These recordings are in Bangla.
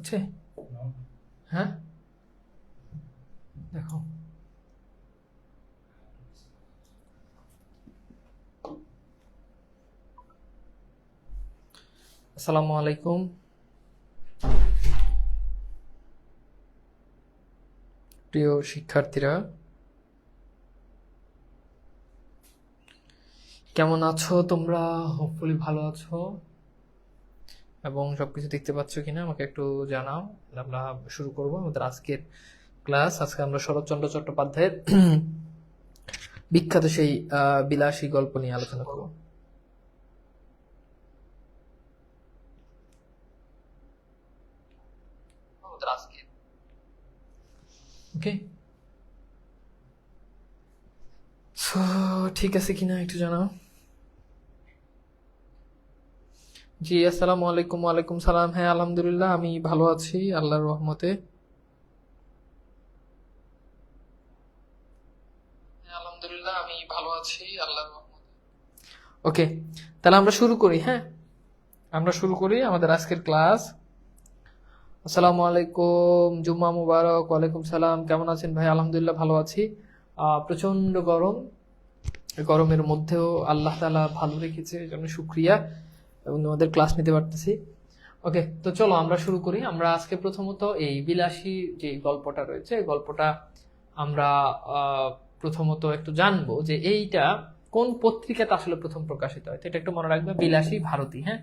হচ্ছে? হ্যাঁ দেখো, আসসালামু আলাইকুম প্রিয় শিক্ষার্থীরা, কেমন আছো তোমরা? হোপফুলি ভালো আছো এবং সবকিছু দেখতে পাচ্ছ কিনা আমাকে একটু জানাও। আমরা শুরু করব আমাদের আজকের ক্লাস। আজকে আমরা শরৎচন্দ্র চট্টোপাধ্যায়ের বিখ্যাত সেই বিলাসী গল্প নিয়ে আলোচনা করব। ওকে, সো ঠিক আছে কিনা একটু জানাও। জি আসসালামু আলাইকুম। ওয়ালাইকুম সালাম। হ্যাঁ আলহামদুলিল্লাহ আমি ভালো আছি আল্লাহর রহমতে। আলহামদুলিল্লাহ আমি ভালো আছি আল্লাহর রহমতে। ওকে, তাহলে আমরা শুরু করি। হ্যাঁ আমরা শুরু করি আমাদের আজকের ক্লাস। আসসালামু আলাইকুম, জুম্মা মুবারক। ওয়ালাইকুম সালাম। কেমন আছেন ভাই? আলহামদুলিল্লাহ ভালো আছি। প্রচন্ড গরম, গরমের মধ্যেও আল্লাহ তাআলা ভালো রেখেছে, এই জন্য শুকরিয়া, এবং আমাদের ক্লাস নিতে পারতেছি। ওকে, তো চলো আমরা শুরু করি। আমরা আজকে প্রথমত এই বিলাসী যে গল্পটা রয়েছে, এই গল্পটা আমরা প্রথমত একটু জানবো যে এইটা কোন পত্রিকাতে আসলে প্রথম প্রকাশিত হয়। তো এটা একটু মনে রাখবে, বিলাসী ভারতী। হ্যাঁ,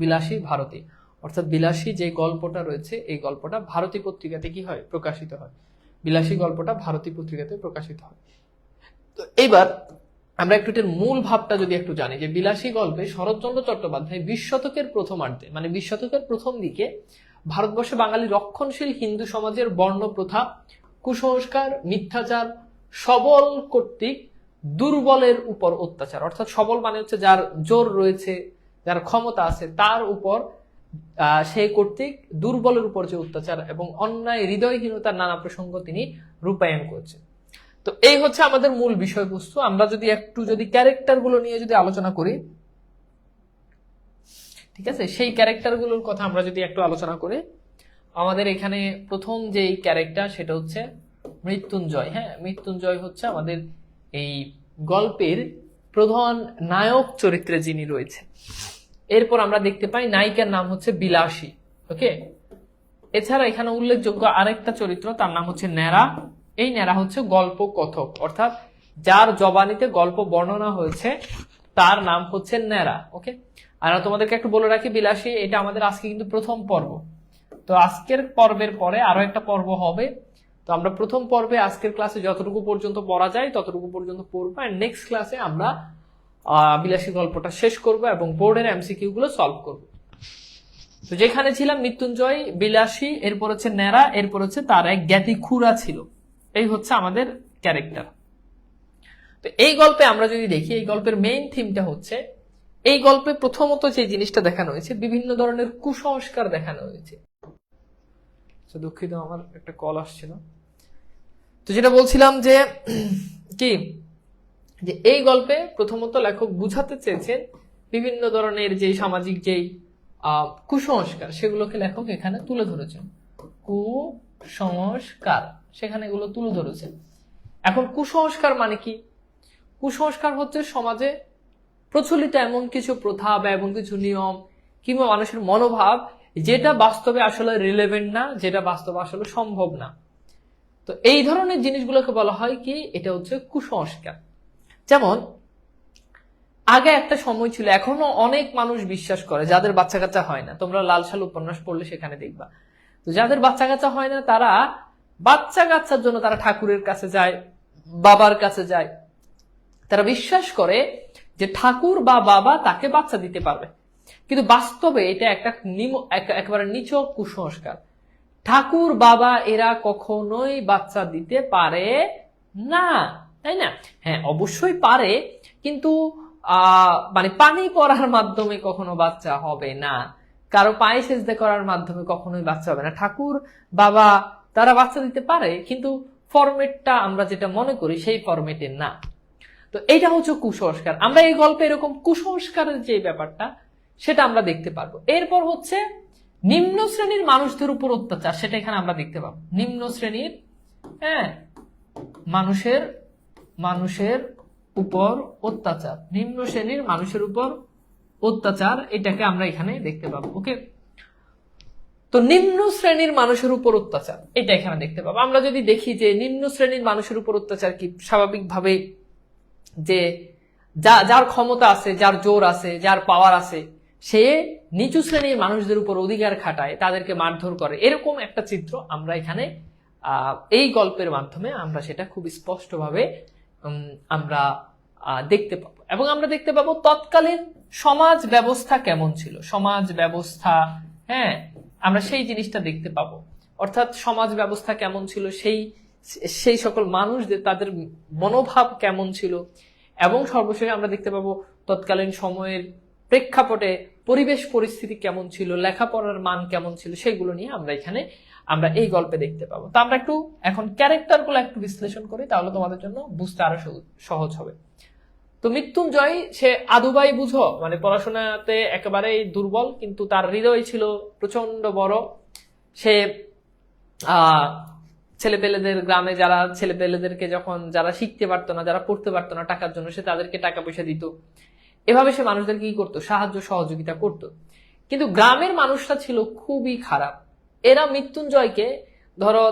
বিলাসী ভারতী, অর্থাৎ বিলাসী যে গল্পটা রয়েছে এই গল্পটা ভারতী পত্রিকাতে কি হয়, প্রকাশিত হয়। বিলাসী গল্পটা ভারতী পত্রিকাতে প্রকাশিত হয়। তো এইবার আমরা একটু এর মূল ভাবটা যদি একটু জানি, যে বিলাসী গল্পে শরৎচন্দ্র চট্টোপাধ্যায় 20 শতকের প্রথমার্ধে, মানে 20 শতকের প্রথম দিকে ভারতবর্ষে বাঙালি রক্ষণশীল হিন্দু সমাজের বর্ণ প্রথা, কুসংস্কার, মিথ্যাচার, সবল কর্তৃক দুর্বলের উপর অত্যাচার, অর্থাৎ সবল মানে হচ্ছে যার জোর রয়েছে, যার ক্ষমতা আছে, তার উপর সেই কর্তৃক দুর্বলের উপর যে অত্যাচার এবং অন্যায়, হৃদয়হীনতার নানা প্রসঙ্গ তিনি রূপায়ণ করেছেন। তো এই হচ্ছে আমাদের মূল বিষয়বস্তু। আমরা যদি একটু ক্যারেক্টার গুলো নিয়ে যদি আলোচনা করি, ঠিক আছে, সেই ক্যারেক্টার গুলোর কথা আমরা যদি একটু আলোচনা করি, আমাদের এখানে প্রথম যে ক্যারেক্টার সেটা হচ্ছে মৃত্যুঞ্জয়। হ্যাঁ, মৃত্যুঞ্জয় হচ্ছে আমাদের এই গল্পের প্রধান নায়ক চরিত্রে যিনি রয়েছে। এরপর আমরা দেখতে পাই নায়িকার নাম হচ্ছে বিলাসী। ওকে, এছাড়া এখানে উল্লেখযোগ্য আরেকটা চরিত্র, তার নাম হচ্ছে ন্যাড়া। এই ন্যাড়া হচ্ছে গল্প কথক, অর্থাৎ যার জবানিতে গল্প বর্ণনা হয়েছে তার নাম হচ্ছে ন্যাড়া। ওকে, আর তোমাদেরকে একটু বলে রাখি, বিলাসী এটা আমাদের আজকে কিন্তু প্রথম পর্ব। তো আজকের পর্বের পরে আরো একটা পর্ব হবে। তো আমরা প্রথম পর্বে আজকের ক্লাসে যতটুকু পর্যন্ত পড়া যায় ততটুকু পর্যন্ত পড়বো, আর নেক্সট ক্লাসে আমরা বিলাসী গল্পটা শেষ করব এবং বোর্ডের এমসিকিউ গুলো সলভ করব। তো যেখানে ছিলাম মৃত্যুঞ্জয়, বিলাসী, এরপর হচ্ছে ন্যাড়া, এরপর হচ্ছে তার এক জ্ঞাতি খুড়া ছিল। এই হচ্ছে আমাদের ক্যারেক্টার। তো এই গল্পে আমরা যদি দেখি, এই গল্পের মেইন থিমটা হচ্ছে, এই গল্পে প্রথমত যে জিনিসটা দেখানো হয়েছে, বিভিন্ন ধরনের কুসংস্কার দেখানো হয়েছে। দুঃখিত, আমার একটা কল আসছিল। তো যেটা বলছিলাম যে কি, যে এই গল্পে প্রথমত লেখক বুঝাতে চেয়েছেন বিভিন্ন ধরনের যে সামাজিক যেই কুসংস্কার, সেগুলোকে লেখক এখানে তুলে ধরেছেন। কুসংস্কার, সেখানে এগুলো তুলে ধরেছেন। এখন কুসংস্কার মানে কি? কুসংস্কার হচ্ছে সমাজে প্রচলিত এমন কিছু প্রথা বা এমন কিছু নিয়ম কিংবা মানুষের মনোভাব যেটা বাস্তবে আসলে রিলেভেন্ট না, যেটা বাস্তবে আসলে সম্ভব না। তো এই ধরনের জিনিসগুলোকে বলা হয় কি, এটা হচ্ছে কুসংস্কার। যেমন আগে একটা সময় ছিল, এখনো অনেক মানুষ বিশ্বাস করে যাদের বাচ্চা কাচ্চা হয় না, তোমরা লাল সাল উপন্যাস পড়লে সেখানে দেখবা, তো যাদের বাচ্চা কাচ্চা হয় না তারা বাচ্চা কাচ্চার জন্য তারা ঠাকুরের কাছে যায়, বাবার কাছে যায়। তারা বিশ্বাস করে যে ঠাকুর বা বাবা তাকে বাচ্চা দিতে পারবে, কিন্তু বাস্তবে এটা একটা একেবারে নিছক কুসংস্কার। ঠাকুর বাবা এরা কখনোই বাচ্চা দিতে পারে না, তাই না? হ্যাঁ অবশ্যই পারে, কিন্তু মানে পানি পড়ার মাধ্যমে কখনো বাচ্চা হবে না, কারো পায়ে সেজদা করার মাধ্যমে কখনোই বাচ্চা হবে না। ঠাকুর বাবা তারা বাচ্চা দিতে পারে, কিন্তু ফরম্যাটটা আমরা যেটা মনে করি সেই ফরম্যাটের না। তো এইটা হচ্ছে কুসংস্কার। আমরা এই গল্পে এরকম কুসংস্কারের যে ব্যাপারটা সেটা আমরা দেখতে পারবো। এরপর হচ্ছে নিম্ন শ্রেণীর মানুষদের উপর অত্যাচার, সেটা এখানে আমরা দেখতে পাবো। নিম্ন শ্রেণীর মানুষের মানুষের উপর অত্যাচার, নিম্ন শ্রেণীর মানুষের উপর অত্যাচার, এটাকে আমরা এখানে দেখতে পাবো। ওকে, তো নিম্ন শ্রেণীর মানুষের উপর অত্যাচার এটা এখানে দেখতে পাবো। আমরা যদি দেখি যে নিম্ন শ্রেণীর মানুষের উপর অত্যাচার কি, স্বাভাবিকভাবে যে যার ক্ষমতা আছে, যার জোর আছে, যার পাওয়ার আছে, সে নিচু শ্রেণীর মানুষদের উপর অধিকার খাটায়, তাদেরকে মারধর করে, এরকম একটা চিত্র আমরা এখানে এই গল্পের মাধ্যমে আমরা সেটা খুব স্পষ্টভাবে আমরা দেখতে পাবো। এবং আমরা দেখতে পাবো তৎকালীন সমাজ ব্যবস্থা কেমন ছিল, সমাজ ব্যবস্থা, আমরা সেই জিনিসটা দেখতে পাবো। অর্থাৎ সমাজ ব্যবস্থা কেমন ছিল, সেই সকল মানুষদের তাদের মনোভাব কেমন ছিল, এবং সর্বশেষে আমরা দেখতে পাবো তৎকালীন সময়ের প্রেক্ষাপটে পরিবেশ পরিস্থিতি কেমন ছিল, লেখাপড়ার মান কেমন ছিল, সেগুলো নিয়ে আমরা এই গল্পে দেখতে পাবো। তো আমরা একটু এখন ক্যারেক্টারগুলো একটু বিশ্লেষণ করি, তাহলে তোমাদের জন্য বুঝতে আরো সহজ হবে। তো মৃত্যুঞ্জয়, সে আদুবাই বুঝো, মানে পড়াশোনাতে একেবারেই দুর্বল, কিন্তু তার হৃদয় ছিল প্রচন্ড বড়। সে ছেলেপেলেদের, গ্রামে যারা ছেলেপেলেদেরকে যারা শিখতে পারতো না, যারা পড়তে পারতো না টাকার জন্য, সে তাদেরকে টাকা পয়সা দিত। এভাবে সে মানুষদেরকে কি করতো, সাহায্য সহযোগিতা করতো। কিন্তু গ্রামের মানুষরা ছিল খুবই খারাপ। এরা মৃত্যুঞ্জয়কে, ধরো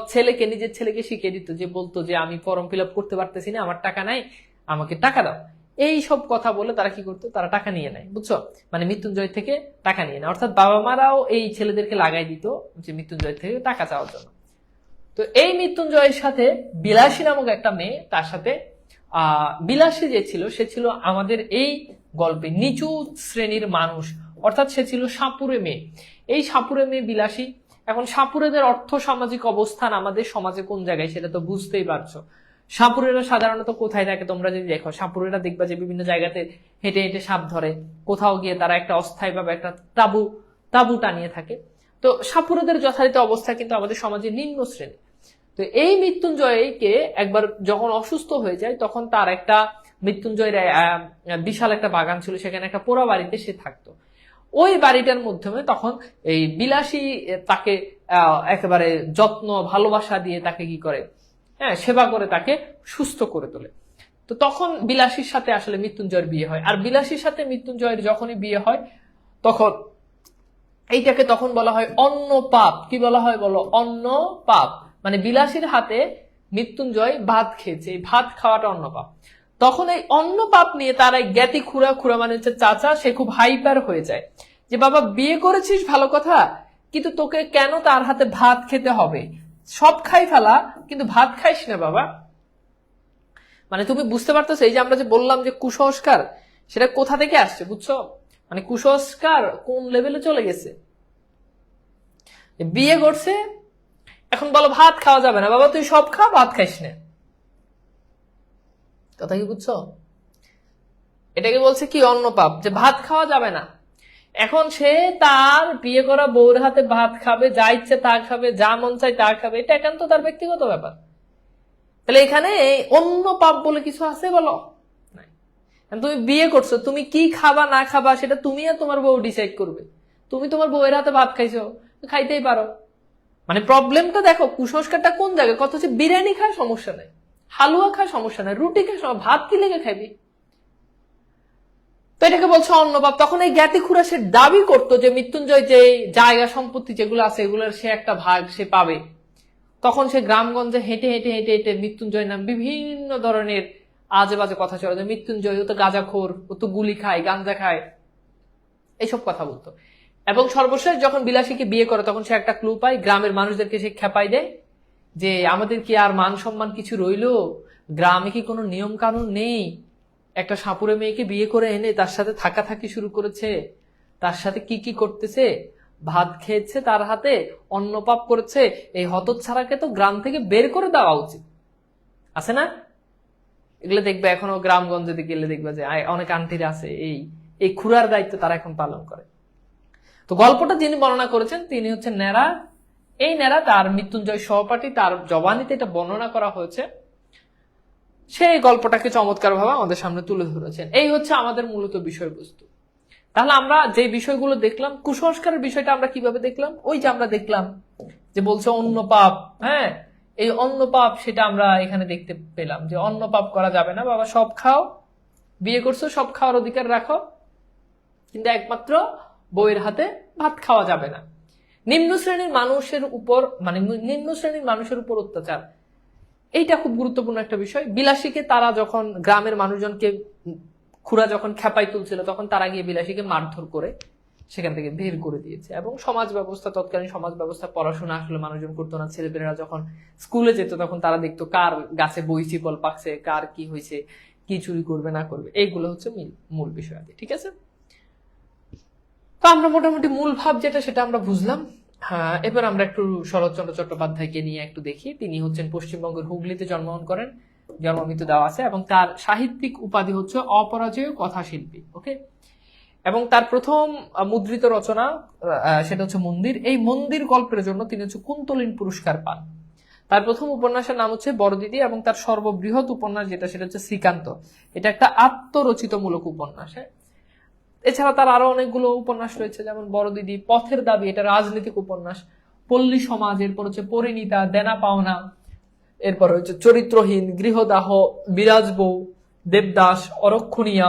নিজের ছেলেকে শিখিয়ে দিত, যে বলতো যে আমি ফর্ম ফিল আপ করতে পারতেছি না, আমার টাকা নাই, আমাকে টাকা দাও, এই সব কথা বলে তারা কি করতো, তারা টাকা নিয়ে নেয়, বুঝছো, মানে মৃত্যুঞ্জয় থেকে টাকা নিয়ে নেয়। অর্থাৎ বাবা মারাও এই ছেলেদেরকে লাগাই দিত যে মৃত্যুঞ্জয় থেকে টাকা চাওয়ার জন্য। তো এই মৃত্যুঞ্জয়ের সাথে বিলাসী নামক একটা মেয়ে, তার সাথে বিলাসী যে ছিল, সে ছিল আমাদের এই গল্পে নিচু শ্রেণীর মানুষ, অর্থাৎ সে ছিল সাপুরে মেয়ে। এই সাপুরে মেয়ে বিলাসী। এখন সাপুরেদের অর্থ সামাজিক অবস্থান আমাদের সমাজে কোন জায়গায় সেটা তো বুঝতেই পারছো। সাপুরেরা সাধারণত কোথায় থাকে, তোমরা যদি দেখো, সাপুরেরা দেখবা যে বিভিন্ন জায়গাতে হেঁটে হেঁটে সাপ ধরে, কোথাও গিয়ে তারা একটা অস্থায়ী ভাবে একটা তাবু টানিয়ে থাকে। তো সাপুরেদের যথারীত অবস্থা কিন্তু আমাদের সমাজে নিম্ন শ্রেণী। তো এই মৃত্যুঞ্জয়কে একবার যখন অসুস্থ হয়ে যায়, তখন তার একটা মৃত্যুঞ্জয়ের বিশাল একটা বাগান ছিল, সেখানে একটা পোড়া বাড়িতে সে থাকতো। ওই বাড়িটার মাধ্যমে তখন এই বিলাসী তাকে একেবারে যত্ন ভালোবাসা দিয়ে তাকে কি করে, সেবা করে, তাকে সুস্থ করে তোলে। তো তখন বিলাসীর সাথে আসলে মৃত্যুঞ্জয়ের বিয়ে হয়। আর বিলাসীর সাথে মৃত্যুঞ্জয়ের যখনই বিয়ে হয়, তখন এইটাকে তখন বলা হয় অন্ন পাপ। কি বলা হয় বলো? অন্ন পাপ। মানে বিলাসীর হাতে মৃত্যুঞ্জয় ভাত খেয়েছে, এই ভাত খাওয়াটা অন্ন পাপ। তখন এই অন্ন পাপ নিয়ে তার এই জ্ঞাতি খুড়া মানে হচ্ছে চাচা, সে খুব হাইপার হয়ে যায় যে বাবা বিয়ে করেছিস ভালো কথা, কিন্তু তোকে কেন তার হাতে ভাত খেতে হবে? সব খাই ফেলা, কিন্তু ভাত খাইস না বাবা। মানে তুমি বুঝতে পারতেছো, এই যে আমরা যে বললাম যে কুসংস্কার, সেটা কোথা থেকে আসছে বুঝছো? মানে কুসংস্কার কোন লেভেলে চলে গেছে। বিয়ে করছে, এখন বলো ভাত খাওয়া যাবে না বাবা, তুই সব খা, ভাত খাইস না। কথা কি বুঝছো? এটাকে বলছে কি অন্ন পাপ, যে ভাত খাওয়া যাবে না। এখন সে তার বিয়ে করা বউর হাতে ভাত খাবে, যা ইচ্ছে তা খাবে, যা মন চাই তা খাবে, এটা একান্ত তার ব্যক্তিগত ব্যাপার। তাহলে এখানে অন্য পাপ বলে কিছু আছে বলো? তুমি বিয়ে করছো, তুমি কি খাবা না খাবা সেটা তুমি আর তোমার বউ ডিসাইড করবে। তুমি তোমার বউয়ের হাতে ভাত খাইছো, খাইতেই পারো। মানে প্রবলেমটা দেখো, কুসংস্কারটা কোন জায়গায়? কথা হচ্ছে বিরিয়ানি খায় সমস্যা নাই, হালুয়া খায় সমস্যা নাই, রুটি খায়, ভাত কি লেগে খাইবি? তো এটাকে বলছে অন্নপাপ। তখন এই জ্ঞাতি খুড়া সে দাবি করতো যে মৃত্যুঞ্জয় যে জায়গা সম্পত্তি যেগুলো আছে এগুলোর সে একটা ভাগ সে পাবে। তখন সে গ্রামগঞ্জে হেঁটে হেঁটে হেঁটে হেঁটে মৃত্যুঞ্জয় নাম বিভিন্ন ধরনের আজে বাজে কথা ছিল, যে মৃত্যুঞ্জয় ও তো গাঁজাখোর, ও তো গুলি খায়, গাঞ্জা খায়, এইসব কথা বলতো। এবং সর্বশেষ যখন বিলাসীকে বিয়ে করে, তখন সে একটা ক্লু পায়, গ্রামের মানুষদেরকে সে খেপাই দেয় যে আমাদের কি আর মান সম্মান কিছু রইলো? গ্রামে কি কোনো নিয়ম কানুন নেই? একটা সাপুরে মেয়েকে বিয়ে করে এনে তার সাথে থাকাথাকি শুরু করেছে, তার সাথে কি কি করতেছে, ভাত খেয়েছে তার হাতে, অন্নপাপ করেছে। এই হতচ্ছাড়াকে তো গ্রাম থেকে বের করে দেওয়া উচিত, আছে না? এগুলো দেখবে এখনো গ্রামগঞ্জে গেলে দেখবে যে অনেক আন্টিরা আছে, এই খুড়ার দায়িত্ব তারা এখন পালন করে। তো গল্পটা যিনি বর্ণনা করেছেন তিনি হচ্ছেন ন্যাড়া। এই ন্যাড়া তার মৃত্যুঞ্জয় সহপাঠী, তার জবানিতে এটা বর্ণনা করা হয়েছে। সেই গল্পটাকে চমৎকার ভাবে আমাদের সামনে তুলে ধরেছেন। এই হচ্ছে আমাদের মূলত বিষয়বস্তু। তাহলে আমরা যে বিষয়গুলো দেখলাম, কুসংস্কারের বিষয়টা আমরা কিভাবে দেখলাম? ওই যে আমরা দেখলাম যে বলছে অন্য পাপ, হ্যাঁ, এই অন্য পাপ সেটা আমরা এখানে দেখতে পেলাম যে অন্য পাপ করা যাবে না, বাবা সব খাও, বিয়ে করছো সব খাওয়ার অধিকার রাখো, কিন্তু একমাত্র বউয়ের হাতে ভাত খাওয়া যাবে না। নিম্ন শ্রেণীর মানুষের উপর, মানে নিম্ন শ্রেণীর মানুষের উপর অত্যাচার, এইটা খুব গুরুত্বপূর্ণ একটা বিষয়। বিলাসীকে তারা যখন গ্রামের মানুষজনকে খুড়া যখন খেপাই তুলছিল, তখন তারা গিয়ে বিলাসীকে মারধর করে সেখান থেকে বের করে দিয়েছে। এবং সমাজ ব্যবস্থা, তৎকালীন সমাজ ব্যবস্থা, পড়াশোনা আসলে মানুষজন করতো না। ছেলেপেলেরা যখন স্কুলে যেত তখন তারা দেখতো কার গাছে বই চিপল পাকছে, কার কি হয়েছে, কি চুরি করবে না করবে, এইগুলো হচ্ছে মূল বিষয়। ঠিক আছে, তো আমরা মোটামুটি মূল ভাব যেটা সেটা আমরা বুঝলাম। হ্যাঁ, এবার আমরা একটু শরৎচন্দ্র চট্টোপাধ্যায়কে নিয়ে একটু দেখি। তিনি হচ্ছেন পশ্চিমবঙ্গের হুগলিতে জন্মগ্রহণ করেন, জন্মমৃত্যু দেওয়া আছে, এবং তার সাহিত্যিক উপাধি হচ্ছে অপরাজেয় কথাশিল্পী। ওকে, এবং তার প্রথম মুদ্রিত রচনা সেটা হচ্ছে মন্দির। এই মন্দির গল্পের জন্য তিনি হচ্ছে কুন্তলিন পুরস্কার পান। তার প্রথম উপন্যাসের নাম হচ্ছে বড়দিদি, এবং তার সর্ববৃহৎ উপন্যাস যেটা সেটা হচ্ছে শ্রীকান্ত। এটা একটা আত্মরচিত মূলক উপন্যাস। এছাড়া তার আরো অনেকগুলো উপন্যাস রয়েছে, যেমন বড়দিদি, পথের দাবি, এটা রাজনৈতিক উপন্যাস, পল্লী সমাজ, এরপর হচ্ছে পরিণীতা, দেনা পাওনা, এরপর হচ্ছে চরিত্রহীন, গৃহদাহ, বিরাজ বউ, দেবদাস, অরক্ষণীয়া,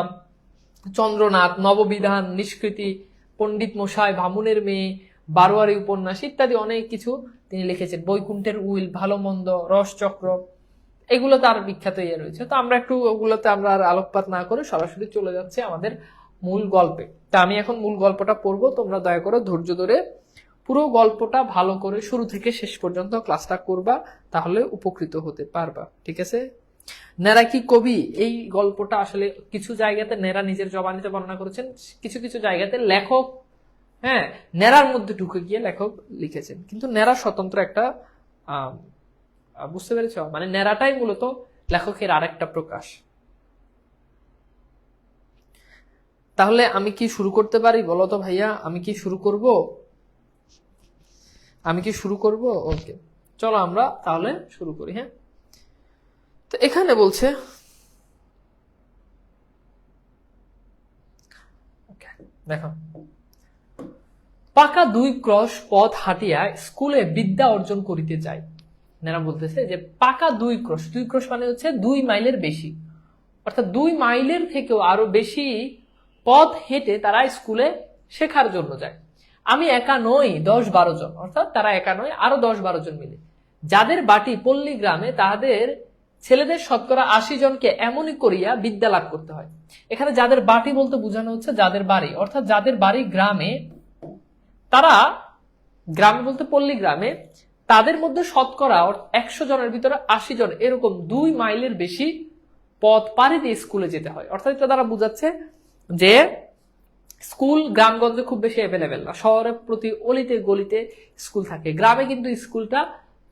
চন্দ্রনাথ, নববিধান, নিষ্কৃতি, পণ্ডিত মশাই, ভামুনের মেয়ে, বারোয়ারি উপন্যাস ইত্যাদি অনেক কিছু তিনি লিখেছেন। বৈকুণ্ঠের উইল, ভালো মন্দ, রসচক্র, এগুলো তার বিখ্যাত ইয়ে রয়েছে। তো আমরা একটু ওগুলোতে আমরা আর আলোকপাত না করে সরাসরি চলে যাচ্ছে আমাদের মূল গল্পে। তা আমি এখন মূল গল্পটা পড়বো, তোমরা দয়া করে ধৈর্য ধরে পুরো গল্পটা ভালো করে শুরু থেকে শেষ পর্যন্ত ক্লাসটা করবা, তাহলে উপকৃত হতে পারবা। ঠিক আছে? নেরা কি কবি? এই গল্পটা আসলে কিছু জায়গাতে নেরা নিজের জবানিতে বর্ণনা করেছেন, কিছু কিছু জায়গাতে লেখক, হ্যাঁ, নেরার মধ্যে ঢুকে গিয়ে লেখক লিখেছেন, কিন্তু নেরা স্বতন্ত্র একটা, বুঝতে পেরেছ? মানে নেরাটাই মূলত লেখকের আরেকটা প্রকাশ। তাহলে আমি কি শুরু করতে পারি? বলো তো ভাইয়া, আমি কি শুরু করব? আমি কি শুরু করব? ওকে, চলো আমরা তাহলে শুরু করি। হ্যাঁ, তো এখানে বলছে, দেখো, পাকা 2 ক্রস পথ হাঁটিয়া স্কুলে বিদ্যা অর্জন করিতে যায়। নেরা বলতেছে যে পাকা 2 ক্রস, 2 ক্রস মানে হচ্ছে 2 মাইলের বেশি, অর্থাৎ 2 মাইলের থেকেও আরো বেশি পথ হেঁটে তারা স্কুলে শেখার জন্য যায়। আমি একা নই, 10-12 জন, অর্থাৎ তারা একা নয়, আরো 10-12 জন মিলে, যাদের বাটি পল্লী গ্রামে, তাদের ছেলেদের শতকরা 80 জনকে এমনই করিয়া বিদ্যা লাভ করতে হয়। এখানে যাদের বাটি বলতে বোঝানো হচ্ছে যাদের বাড়ি, অর্থাৎ যাদের বাড়ি গ্রামে, তারা গ্রামে বলতে পল্লী গ্রামে, তাদের মধ্যে শতকরা 100 জনের ভিতরে 80 জন এরকম 2 মাইলের বেশি পথ পাড়ি দিয়ে স্কুলে যেতে হয়। অর্থাৎ এটা দ্বারা বোঝাচ্ছে যে স্কুল গ্রামগঞ্জে খুব বেশি অ্যাভেলেবেল না, শহরের প্রতি অলিতে গলিতে স্কুল থাকে। গ্রামে কিন্তু স্কুলটা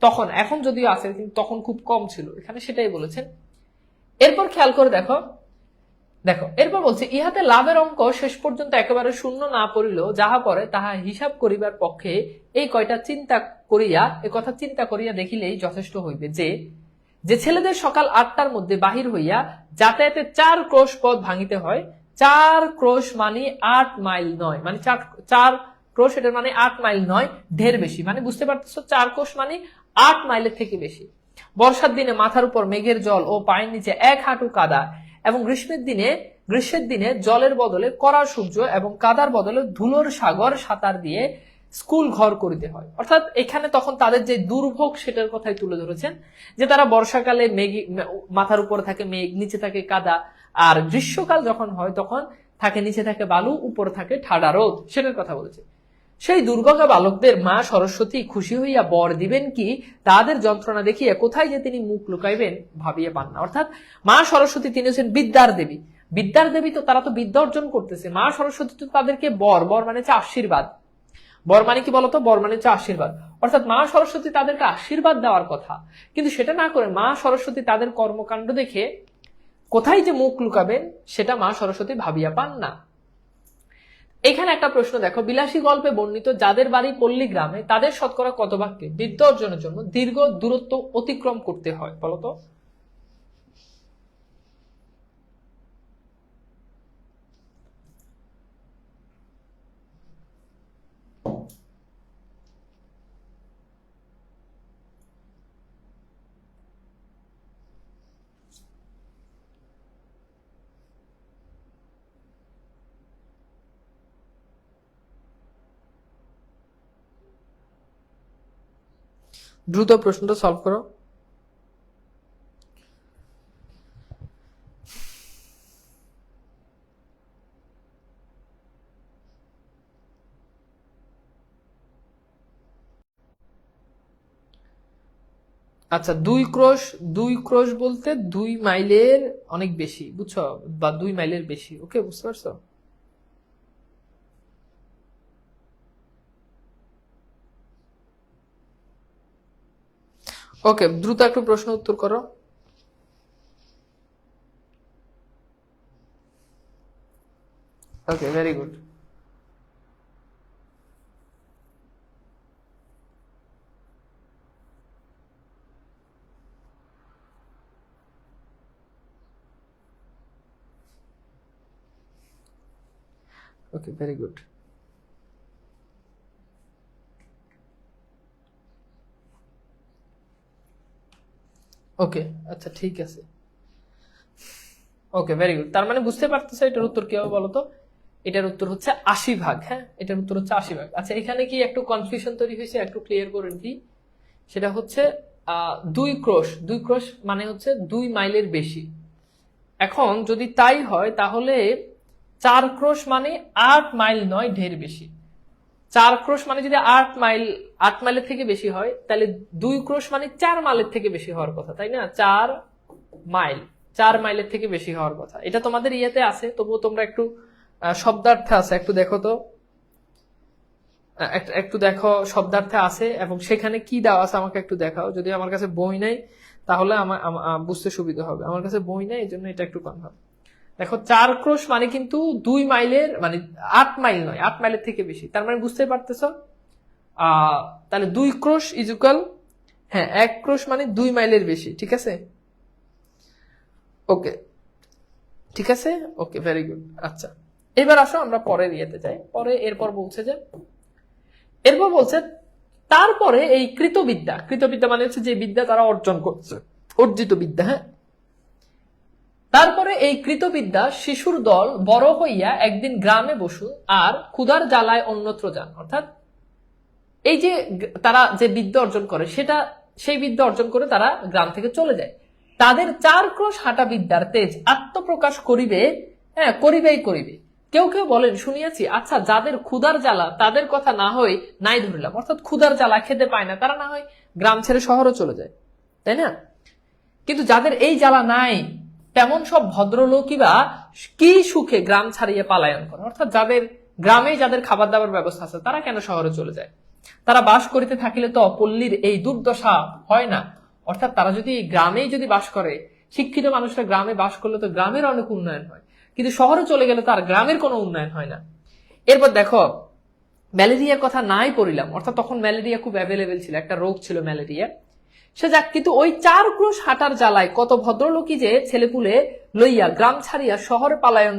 তখন, এখন যদিও আছে, কিন্তু তখন খুব কম ছিল, এখানে সেটাই বলেছেন। এরপর খেয়াল করে দেখো, এরপর বলছে, ইহাতে লাভের অঙ্ক শেষ পর্যন্ত একেবারে শূন্য না পড়িল, যাহা পরে তাহা হিসাব করিবার পক্ষে এই কয়টা চিন্তা করিয়া, এ কথা চিন্তা করিয়া দেখিলেই যথেষ্ট হইবে যে ছেলেদের সকাল 8টার মধ্যে বাহির হইয়া যাতায়াতে 4 ক্রোশ পথ ভাঙিতে হয়। 4 ক্রোশ মানে 8 মাইল নয়, মানে 4 ক্রোশ, এটার মানে 8 মাইল নয়, ঢের বেশি, মানে বুঝতে পারতেছো, 4 ক্রোশ মানে 8 মাইলের থেকে বেশি। বর্ষার দিনে মাথার উপর মেঘের জল ও পায়ের নিচে 1 হাঁটু কাদা, এবং গ্রীষ্মের দিনে জলের বদলে কড়া সূর্য এবং কাদার বদলে ধুলোর সাগর সাঁতার দিয়ে স্কুল ঘর করিতে হয়। অর্থাৎ এখানে তখন তাদের যে দুর্ভোগ সেটার কথাই তুলে ধরেছেন, যে তারা বর্ষাকালে মেঘ, মাথার উপর থাকে মেঘ, নিচে থাকে কাদা, আর গ্রীষ্মকাল যখন হয় তখন থাকে নিচে থাকে বালু, উপরে থাকে ঠাডা রোদ, সেটার কথা বলেছে। সেই দুর্গা বালকদের মা সরস্বতী খুশি হইয়া বর দিবেন কি, তাদের যন্ত্রণা দেখিয়া কোথায় যে তিনি মুখ লুকাইবেন ভাবিয়া পান না। অর্থাৎ মা সরস্বতী, তিনি হচ্ছেন বিদ্যার দেবী। বিদ্যার দেবী, তো তারা তো বিদ্যা অর্জন করতেছে, মা সরস্বতী তো তাদেরকে বর মানে হচ্ছে আশীর্বাদ। বর মানে কি বলতো? বর মানে হচ্ছে আশীর্বাদ। অর্থাৎ মা সরস্বতী তাদেরকে আশীর্বাদ দেওয়ার কথা, কিন্তু সেটা না করে মা সরস্বতী তাদের কর্মকাণ্ড দেখে কোথায় যে মুখ লুকাবেন সেটা মা সরস্বতী ভাবিয়া পান না। এখানে একটা প্রশ্ন দেখো, বিলাসী গল্পে বর্ণিত যাদের বাড়ি পল্লী গ্রামে, তাদের শতকরা কত ভাগকে বিদ্যা অর্জনের জন্য দীর্ঘ দূরত্ব অতিক্রম করতে হয় বলতো? দ্রুত প্রশ্নটা সলভ করো। আচ্ছা, 2 ক্রোশ বলতে 2 মাইলের অনেক বেশি, বুঝছো, বা 2 মাইলের বেশি। ওকে, বুঝতে পারছো? ওকে, দ্রুত একটু প্রশ্ন উত্তর করো। ওকে, ভেরি গুড। ওকে, ভেরি গুড। ওকে, আচ্ছা ঠিক আছে। ওকে, ভেরি গুড। তার মানে বুঝতে পারতেছো এটার উত্তর কি হবে বলো তো? এটার উত্তর হচ্ছে 80 ভাগ। হ্যাঁ, এটার উত্তর হচ্ছে 80 ভাগ। আচ্ছা, এখানে কি একটু কনফিউশন তৈরি হয়েছে, একটু ক্লিয়ার করে দিই। সেটা হচ্ছে 2 ক্রোশ মানে হচ্ছে 2 মাইলের বেশি। এখন যদি তাই হয় তাহলে 4 ক্রোশ মানে 8 মাইল নয়, ঢের বেশি। 4 ক্রোশ মানে যদি 8 মাইল, 8 মাইলের থেকে বেশি হয়, তাহলে 2 ক্রোশ মানে 4 মাইলের থেকে বেশি হওয়ার কথা, তাই না? 4 মাইল, 4 মাইলের থেকে বেশি হওয়ার কথা। এটা তোমাদের ইয়েতে আছে, তবুও তোমরা একটু শব্দার্থে আছে, একটু দেখো তো, একটু দেখো শব্দার্থে আছে এবং সেখানে কি দেওয়া আছে আমাকে একটু দেখাও। যদি আমার কাছে বই নাই তাহলে আমার বুঝতে সুবিধা হবে। আমার কাছে বই নাই, এই জন্য এটা একটু কনফার্ম। দেখো, 4 ক্রোশ মানে কিন্তু 2 মাইলের মানে 8 মাইল নয়, 8 মাইলের থেকে বেশি। তার মানে বুঝতে পারতেছ? তাহলে 2 ক্রোশ ইজ ইকুয়াল, হ্যাঁ, 1 ক্রোশ মানে 2 মাইলের বেশি। ঠিক আছে? ওকে, ঠিক আছে। ওকে, ভেরি গুড। আচ্ছা, এবার আসো আমরা পরের ইয়েতে যাই। এরপর বলছে তারপরে এই কৃতবিদ্যা মানে হচ্ছে যে বিদ্যা তারা অর্জন করছে, অর্জিত বিদ্যা। হ্যাঁ, তারপরে এই কৃতবিদ্যা শিশুর দল বড় হইয়া একদিন গ্রামে বসু আর ক্ষুধার জ্বালায় অন্যত্র যান। অর্থাৎ এই যে তারা যে বিদ্যা অর্জন করে, সেই বিদ্যা অর্জন করে তারা গ্রাম থেকে চলে যায়। তাদের 4 ক্রোশ হাঁটা বিদ্যার তেজ আত্মপ্রকাশ করিবে, হ্যাঁ, করিবেই করিবে। কেউ কেউ বলেন শুনিয়াছি, আচ্ছা, যাদের ক্ষুধার জ্বালা তাদের কথা না হয় নাই ধরিলাম। অর্থাৎ ক্ষুধার জ্বালা, খেতে পায় না, তারা না হয় গ্রাম ছেড়ে শহরে চলে যায়, তাই না? কিন্তু যাদের এই জ্বালা নাই, তেমন সব ভদ্রলোকই বা কি সুখে গ্রাম ছাড়িয়ে পালায়ন করে। অর্থাৎ যাদের খাবার দাবার ব্যবস্থা আছে, তারা কেন শহরে চলে যায়? তারা বাস করিতে থাকিলে তো পল্লীর এই দুর্দশা হয় না। অর্থাৎ তারা যদি গ্রামেই যদি বাস করে, শিক্ষিত মানুষরা গ্রামে বাস করলে তো গ্রামের অনেক উন্নয়ন হয়, কিন্তু শহরে চলে গেলে তো আর গ্রামের কোনো উন্নয়ন হয় না। এরপর দেখো, ম্যালেরিয়ার কথা নাই পড়িলাম। অর্থাৎ তখন ম্যালেরিয়া খুব অ্যাভেলেবেল ছিল, একটা রোগ ছিল ম্যালেরিয়া। সে যাক, কিন্তু ওই 4 ক্রোশ হাঁটার জ্বালায় কত ভদ্রলোকই যে ছেলেপুলে লইয়া গ্রাম ছাড়িয়া শহরে পালায়ন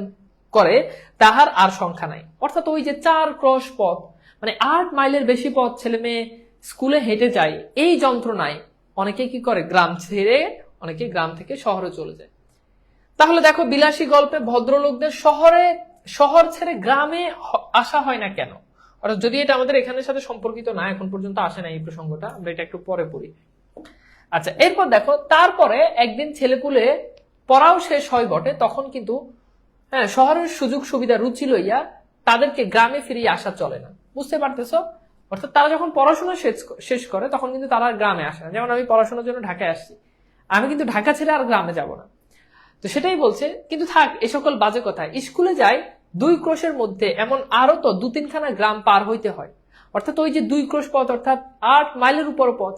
করে, তাহার আর সংখ্যা নাই। অর্থাৎ ওই যে 4 ক্রোশ পথ মানে 8 মাইলের বেশি পথ ছেলে মেয়ে স্কুলে হেঁটে যায়, এই যন্ত্রণায় অনেকে কি করে, গ্রাম ছেড়ে, অনেকে গ্রাম থেকে শহরে চলে যায়। তাহলে দেখো, বিলাসী গল্পে ভদ্রলোকদের শহর ছেড়ে গ্রামে আসা হয় না কেন? অর্থাৎ যদি এটা আমাদের এখানের সাথে সম্পর্কিত না, এখন পর্যন্ত আসে না এই প্রসঙ্গটা, আমরা এটা একটু পরে পড়ি। আচ্ছা, এরপর দেখো, তারপরে একদিন ছেলেপুলে পড়াও শেষ হয় বটে, তখন কিন্তু, হ্যাঁ, শহরের সুযোগ সুবিধা রুচি লইয়া তাদেরকে গ্রামে ফিরিয়ে আসা চলে না। বুঝতে পারতেছ? অর্থাৎ তারা যখন পড়াশোনা শেষ করে তখন কিন্তু তারা গ্রামে আসে না। যেমন আমি পড়াশোনার জন্য ঢাকায় আসছি, আমি কিন্তু ঢাকা ছেড়ে আর গ্রামে যাব না। তো সেটাই বলছে, কিন্তু থাক এ সকল বাজে কথা। স্কুলে যাই 2 ক্রোশের মধ্যে, এমন আরো তো 2-3খানা গ্রাম পার হইতে হয়। অর্থাৎ ওই যে 2 ক্রোশ পথ, অর্থাৎ 8 মাইলের উপর পথ,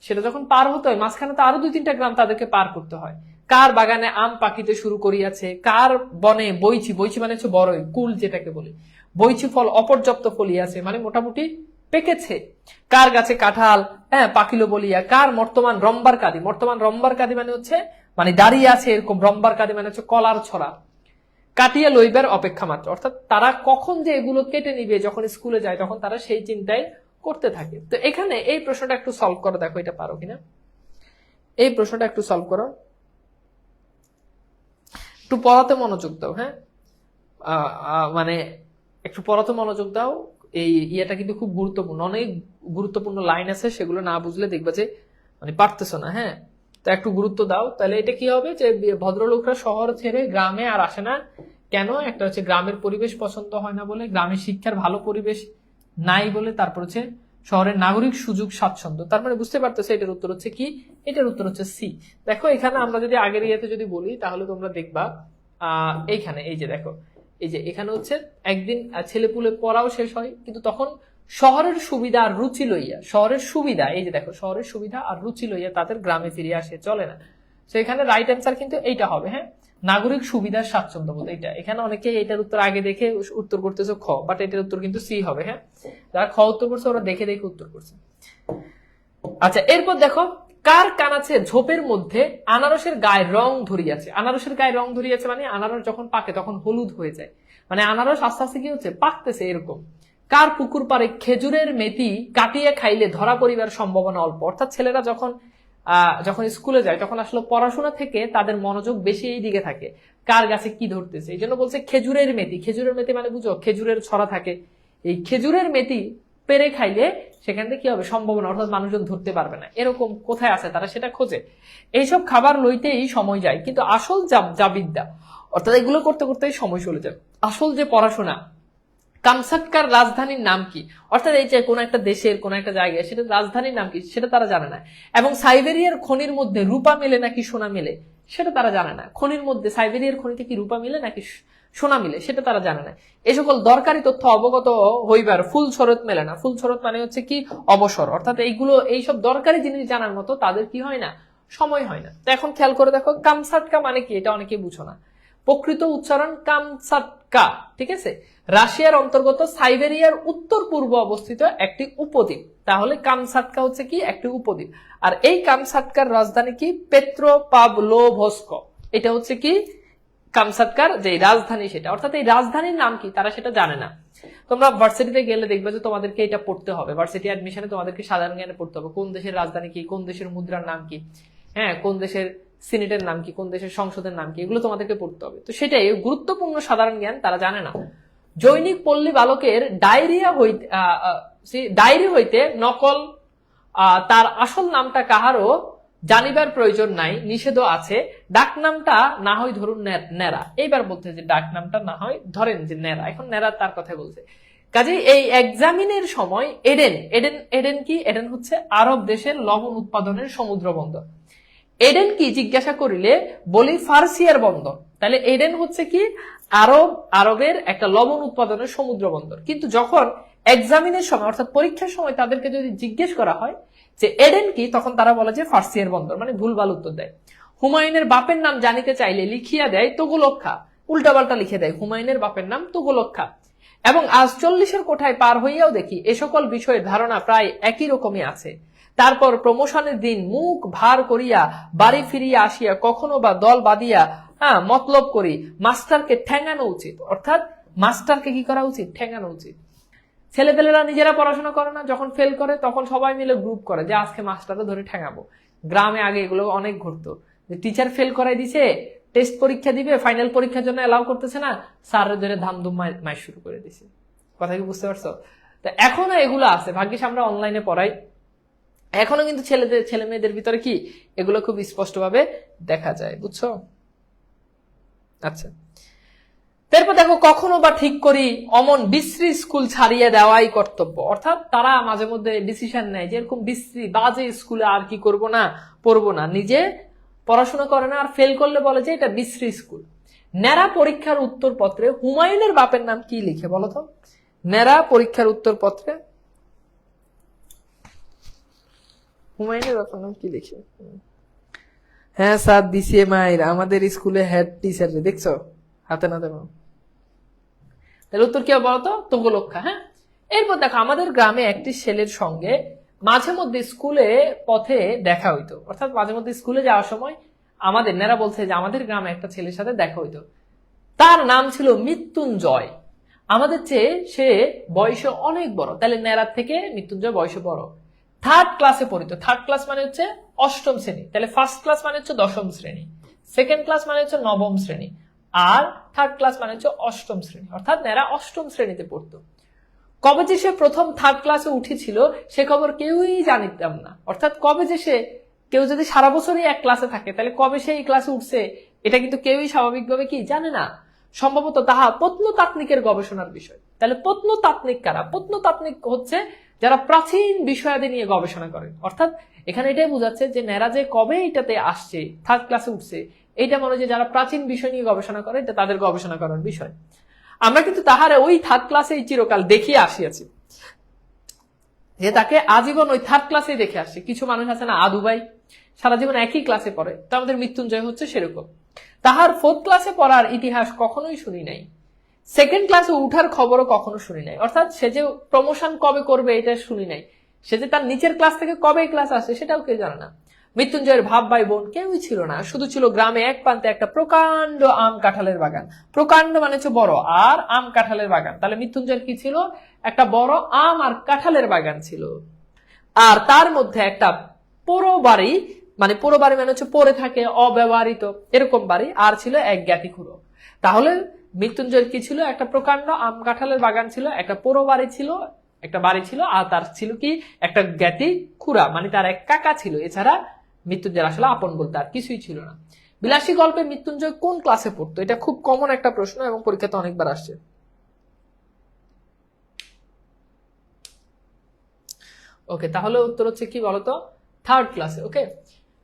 সেটা যখন পার হতে হয়, মাঝখানে তো আরো 2-3টা গ্রাম তাদেরকে পার করতে হয়। কার বাগানে আম পাকিতে শুরু করিয়াছে, কার বনে বইছি মানে হচ্ছে বড়ই, কুল যেটাকে বলি, বইছি ফল অপর্যাপ্ত ফলিয়াছে, মানে মোটামুটি পেকেছে। কার গাছে কাঁঠাল, হ্যাঁ, পাকিলো বলিয়া, কার মর্তমান রম্বার কাদি মানে হচ্ছে, মানে দাঁড়িয়ে আছে এরকম, রম্বার কাদি মানে হচ্ছে কলার ছড়া, কাটিয়া লইবার অপেক্ষা মাত্র। অর্থাৎ তারা কখন যে এগুলো কেটে নিবে, যখন স্কুলে যায় তখন তারা সেই চিন্তায় করতে থাকে। তো এখানে এই প্রশ্নটা একটু সলভ করো, দেখো এটা পারো কিনা। এই প্রশ্নটা একটু সলভ করো, একটু পড়াতে মনোযোগ দাও। হ্যাঁ, মানে একটু পড়াতে মনোযোগ দাও, এই ইয়েটা কিন্তু খুব গুরুত্বপূর্ণ, অনেক গুরুত্বপূর্ণ লাইন আছে, সেগুলো না বুঝলে দেখবা যে মানে পারতেছো না। হ্যাঁ, তো একটু গুরুত্ব দাও। তাহলে এটা কি হবে যে ভদ্রলোকরা শহর ছেড়ে গ্রামে আর আসে না কেন? একটা হচ্ছে গ্রামের পরিবেশ পছন্দ হয় না বলে, গ্রামের শিক্ষার ভালো পরিবেশ নাই বলে, তারপর হচ্ছে শহরের নাগরিক সুযোগ স্বাচ্ছন্দ্য। তার মানে বুঝতে পারতেছে এটার উত্তর হচ্ছে কি? এটার উত্তর হচ্ছে সি। দেখো এখানে আমরা যদি আগের ইয়েতে যদি বলি তাহলে তোমরা দেখবা এইখানে এই যে দেখো, এই যে এখানে হচ্ছে একদিন ছেলেপুলে পড়াও শেষ হয়, কিন্তু তখন শহরের সুবিধা আর রুচি লইয়া, শহরের সুবিধা, এই যে দেখো শহরের সুবিধা আর রুচি লইয়া তাদের গ্রামে ফিরে আসে, চলে না। তো এখানে রাইট অ্যান্সার কিন্তু এইটা হবে। হ্যাঁ, নাগরিক সুবিধার স্বাচ্ছন্দ্য বোধ, এটা। এখানে অনেকেই এটার উত্তর আগে দেখে উত্তর করতেছে খ, বাট এটার উত্তর কিন্তু সি হবে। হ্যাঁ, যারা খ উত্তর করছে ওরা দেখে দেখে উত্তর করছে। আচ্ছা, এরপর দেখো, কার কানাচে ঝোপের মধ্যে আনারসের গায়ে রং ধরিয়াছে। আনারসের গায়ে রং ধরিয়াছে মানে আনারস যখন পাকে তখন হলুদ হয়ে যায়, মানে আনারস আস্তে আস্তে কি হচ্ছে, পাকতেছে এরকম। কার পুকুর পাড়ে খেজুরের মেথি কাটিয়ে খাইলে ধরা পড়িবার সম্ভাবনা অল্প। অর্থাৎ ছেলেরা যখন যখন স্কুলে যায় তখন আসলে পড়াশোনা থেকে তাদের মনোযোগ বেশি এই দিকে থাকে, কার গাছে কি ধরতেছে। এই জন্য বলছে খেজুরের মেথি। খেজুরের মেথি মানে বুঝো, খেজুরের ছড়া থাকে, এই খেজুরের মেথি পেরে খাইলে সেখান থেকে কি হবে, সম্ভাবনা, অর্থাৎ মানুষজন ধরতে পারবে না, এরকম কোথায় আছে তারা সেটা খোঁজে। এইসব খাবার লইতেই সময় যায়, কিন্তু আসল যা বিদ্যা, অর্থাৎ এগুলো করতে করতেই সময় চলে যায়। আসল যে পড়াশোনা। কামসাটকার রাজধানীর নাম কি? অর্থাৎ এই যে কোন একটা দেশের কোন একটা জায়গায় সেটা রাজধানীর নাম কি সেটা তারা জানে না। এবং সাইবেরিয়ার খনির মধ্যে রূপা মেলে নাকি সোনা মেলে সেটা তারা জানে না। খনির মধ্যে, সাইবেরিয়ার খনিতে কি রূপা মিলে নাকি সোনা মিলে সেটা তারা জানে না। এই সকল দরকারি তথ্য অবগত হইবার ফুল শরৎ মেলে না। ফুল শরৎ মানে হচ্ছে কি, অবসর। অর্থাৎ এইসব দরকারি জিনিস জানার মতো তাদের কি হয় না, সময় হয় না। তো এখন খেয়াল করে দেখো, কামসাটকা মানে কি, এটা অনেকেই বুঝো না। প্রকৃত উচ্চারণ কামসাটকা, ঠিক আছে? রাশিয়ার অন্তর্গত সাইবেরিয়ার উত্তর পূর্ব অবস্থিত একটি উপদ্বীপ। তাহলে কামসাটকা হচ্ছে কি, একটি উপদ্বীপ। আর এই কামসাটকার রাজধানী কি, পেট্রোপাভলোভস্ক। এটা হচ্ছে কি কামসাটকার যে রাজধানী সেটা। অর্থাৎ এই রাজধানীর নাম কি তারা সেটা জানে না। তোমরা ভার্সিটিতে গেলে দেখবে যে তোমাদেরকে এটা পড়তে হবে, ভার্সিটি অ্যাডমিশনে তোমাদেরকে সাধারণ জ্ঞানে পড়তে হবে কোন দেশের রাজধানী কি, কোন দেশের মুদ্রার নাম কি, হ্যাঁ, কোন দেশের সিনেটের নাম কি, কোন দেশের সংসদের নাম কি, এগুলো তোমাদেরকে পড়তে হবে। তো সেটাই গুরুত্বপূর্ণ সাধারণ জ্ঞান, তারা জানে না। জৈনিক পল্লী বালকের ডায়েরি হইতে নকল তার আসল নামটা কাহারও জানিবার প্রয়োজন নাই, নিষেধও আছে। ডাক নামটা না হয় ধরুন নেরা। এইবার বলতে যে ডাক নামটা না হয় ধরেন যে নেরা, এখন নেরা তার কথা বলছে। কাজে এই এক্সামিনের সময় এডেন কি, এডেন হচ্ছে আরব দেশের লবণ উৎপাদনের সমুদ্র বন্দর। এডেন কি জিজ্ঞাসা করিলে বলি ফার্সিয়ার বন্দর। তাহলে এডেন হচ্ছে কি, আরবের একটা লবণ উৎপাদনের সমুদ্র বন্দর। কিন্তু যখন এক্সামিনের সময় অর্থাৎ পরীক্ষার সময় তাদেরকে যদি জিজ্ঞেস করা হয় যে এডেন কি, তখন তারা বলে যে ফার্সিয়ার বন্দর, মানে ভুলভাল উত্তর দেয়। হুমায়ুনের বাপের নাম জানিতে চাইলে লিখিয়া দেয় তুগলক খা, উল্টাপাল্টা লিখে দেয় হুমায়ুনের বাপের নাম তুগলক খা। এবং আজ 40-এর কোঠায় পার হইয়াও দেখি এ সকল বিষয়ের ধারণা প্রায় একই রকমই আছে। তারপর প্রমোশনের দিন মুখ ভার করিয়া বাড়ি ফিরিয়া আসিয়া কখনো বা দল বাঁধিয়া মতলব করি মাস্টারকে ঠেঙানো উচিত। অর্থাৎ মাস্টারকে কি করা উচিত, ঠেঙানো উচিত। ছেলেপেলেরা নিজেরা পড়াশোনা করে না, যখন ফেল করে তখন সবাই মিলে গ্রুপ করে যে আজকে মাস্টারকে ধরে ঠেঙাবো। গ্রামে আগে এগুলো অনেক ঘটতো, যে টিচার ফেল করাই দিছে, টেস্ট পরীক্ষা দিবে, ফাইনাল পরীক্ষার জন্য এলাও করতেছে না, স্যারের ধরে ধামধুম মাই শুরু করে দিছে। কথা কি বুঝতে পারছো? তো এখনো এগুলো আছে, ভাগ্যিস আমরা অনলাইনে পড়াই। এখনো কিন্তু ছেলে মেয়েদের ভিতরে কি এগুলো খুব স্পষ্টভাবে দেখা যায়, বুঝছো? আচ্ছা, তারপর দেখো, কখনো বা ঠিক করি অমন বিশ্রী স্কুল ছাড়িয়ে দেওয়াই কর্তব্য। অর্থাৎ তারা মাঝে মধ্যে ডিসিশন নেয় যে এরকম বিশ্রী বাজে স্কুলে আর কি করব না, পড়বো না, নিজে পড়াশোনা করে না, আর ফেল করলে বলে যে এটা বিশ্রী স্কুল। ন্যাড়া পরীক্ষার উত্তর পত্রে হুমায়ুনের বাপের নাম কি লিখে বলো তো? ন্যাড়া পরীক্ষার উত্তর পত্রে হুমায়ুনের বাপের নাম কি লিখে? হ্যাঁ স্যার, দিছে মাইর, আমাদের স্কুলে হেড টিচার, দেখছো হাতে নাতে। তাহলে উত্তর কি হবে বলতো? তুগলক খা। হ্যাঁ, এরপর দেখো, আমাদের গ্রামে একটি ছেলের সঙ্গে মাঝে মধ্যে স্কুলে পথে দেখা হইতো। অর্থাৎ মাঝে মধ্যে স্কুলে যাওয়ার সময় আমাদের নেরা বলছে যে আমাদের গ্রামে একটা ছেলের সাথে দেখা হইতো, তার নাম ছিল মৃত্যুঞ্জয়। আমাদের চেয়ে সে বয়সে অনেক বড়। তাহলে নেরার থেকে মৃত্যুঞ্জয় বয়সে বড়। 3rd ক্লাসে পড়িত। 3rd ক্লাস মানে হচ্ছে 8ম শ্রেণী। তাহলে 1st ক্লাস মানে হচ্ছে 10ম শ্রেণী, 2nd ক্লাস মানে হচ্ছে 9ম শ্রেণী, আর 3rd ক্লাস মানে হচ্ছে 8ম শ্রেণী। অর্থাৎ নেরা 8ম শ্রেণীতে পড়তো। কবে যে সে প্রথম থার্ড ক্লাসে উঠেছিল সে খবর কেউই জানিতাম না। অর্থাৎ কবে যে সে, কেউ যদি সারা বছরই এক ক্লাসে থাকে তাহলে কবে সে এই ক্লাসে উঠছে এটা কিন্তু কেউই স্বাভাবিকভাবে কি জানে না। সম্ভবত তাহা প্রত্নতাত্ত্বিকের গবেষণার বিষয়। তাহলে প্রত্নতাত্ত্বিক কারা? প্রত্নতাত্ত্বিক হচ্ছে যারা প্রাচীন বিষয়াদি নিয়ে গবেষণা করে। অর্থাৎ এখানে এটাই বোঝাচ্ছে যে নেরা যে কবে এটাতে আসছে, থার্ড ক্লাসে উঠছে, এইটা মনে হয় যে যারা প্রাচীন বিষয় নিয়ে গবেষণা করে এটা তাদের গবেষণা করার বিষয়। আমরা কিন্তু তাহারে ওই থার্ড ক্লাসে চিরকাল দেখিয়ে আসিয়াছি, যে তাকে আজীবন ওই থার্ড ক্লাসেই দেখে আসছে। কিছু মানুষ আছে না আদু ভাই, সারা জীবন একই ক্লাসে পড়ে, তো আমাদের মৃত্যুঞ্জয় হচ্ছে সেরকম। তাহার ফোর্থ ক্লাসে পড়ার ইতিহাস কখনোই শুনি নাই, সেকেন্ড ক্লাসে উঠার খবরও কখনো শুনি নাই। অর্থাৎ সে যে প্রমোশন কবে করবে এটা শুনি নাই, সে যে তার নিচের ক্লাস থেকে কবে ক্লাস আসে সেটাও কেউ জানে না। মৃত্যুঞ্জয়ের ভাব ভাই বোন কেউই ছিল না, শুধু ছিল গ্রামে এক প্রান্তে একটা প্রকাণ্ড আম কাঁঠালের বাগান। প্রকাণ্ড মানে হচ্ছে বড়, আর আম কাঁঠালের বাগান। তাহলে মৃত্যুঞ্জয়ের কি ছিল? একটা বড় আম আর কাঁঠালের বাগান ছিল। আর তার মধ্যে একটা পোড়ো বাড়ি, মানে পোড়ো বাড়ি মানে হচ্ছে পড়ে থাকে অব্যবহৃত এরকম বাড়ি, আর ছিল এক জ্ঞাতি খুঁড়ো। তাহলে মৃত্যুঞ্জয়ের কি ছিল? একটা প্রকাণ্ড আম কাঁঠালের বাগান ছিল, একটা পোড়ো বাড়ি ছিল, একটা বাড়ি ছিল, আর তার ছিল কি একটা জ্ঞাতি খুড়া, মানে তার এক কাকা ছিল। এছাড়া মৃত্যুঞ্জয়ের আসলে আপন বলতে আর কিছুই ছিল না। বিলাসী গল্পে মৃত্যুঞ্জয় কোন ক্লাসে পড়তো? এটা খুব কমন একটা প্রশ্ন এবং পরীক্ষাতে অনেকবার আসছে। ওকে, তাহলে উত্তর হচ্ছে কি বলতো? থার্ড ক্লাসে। ওকে,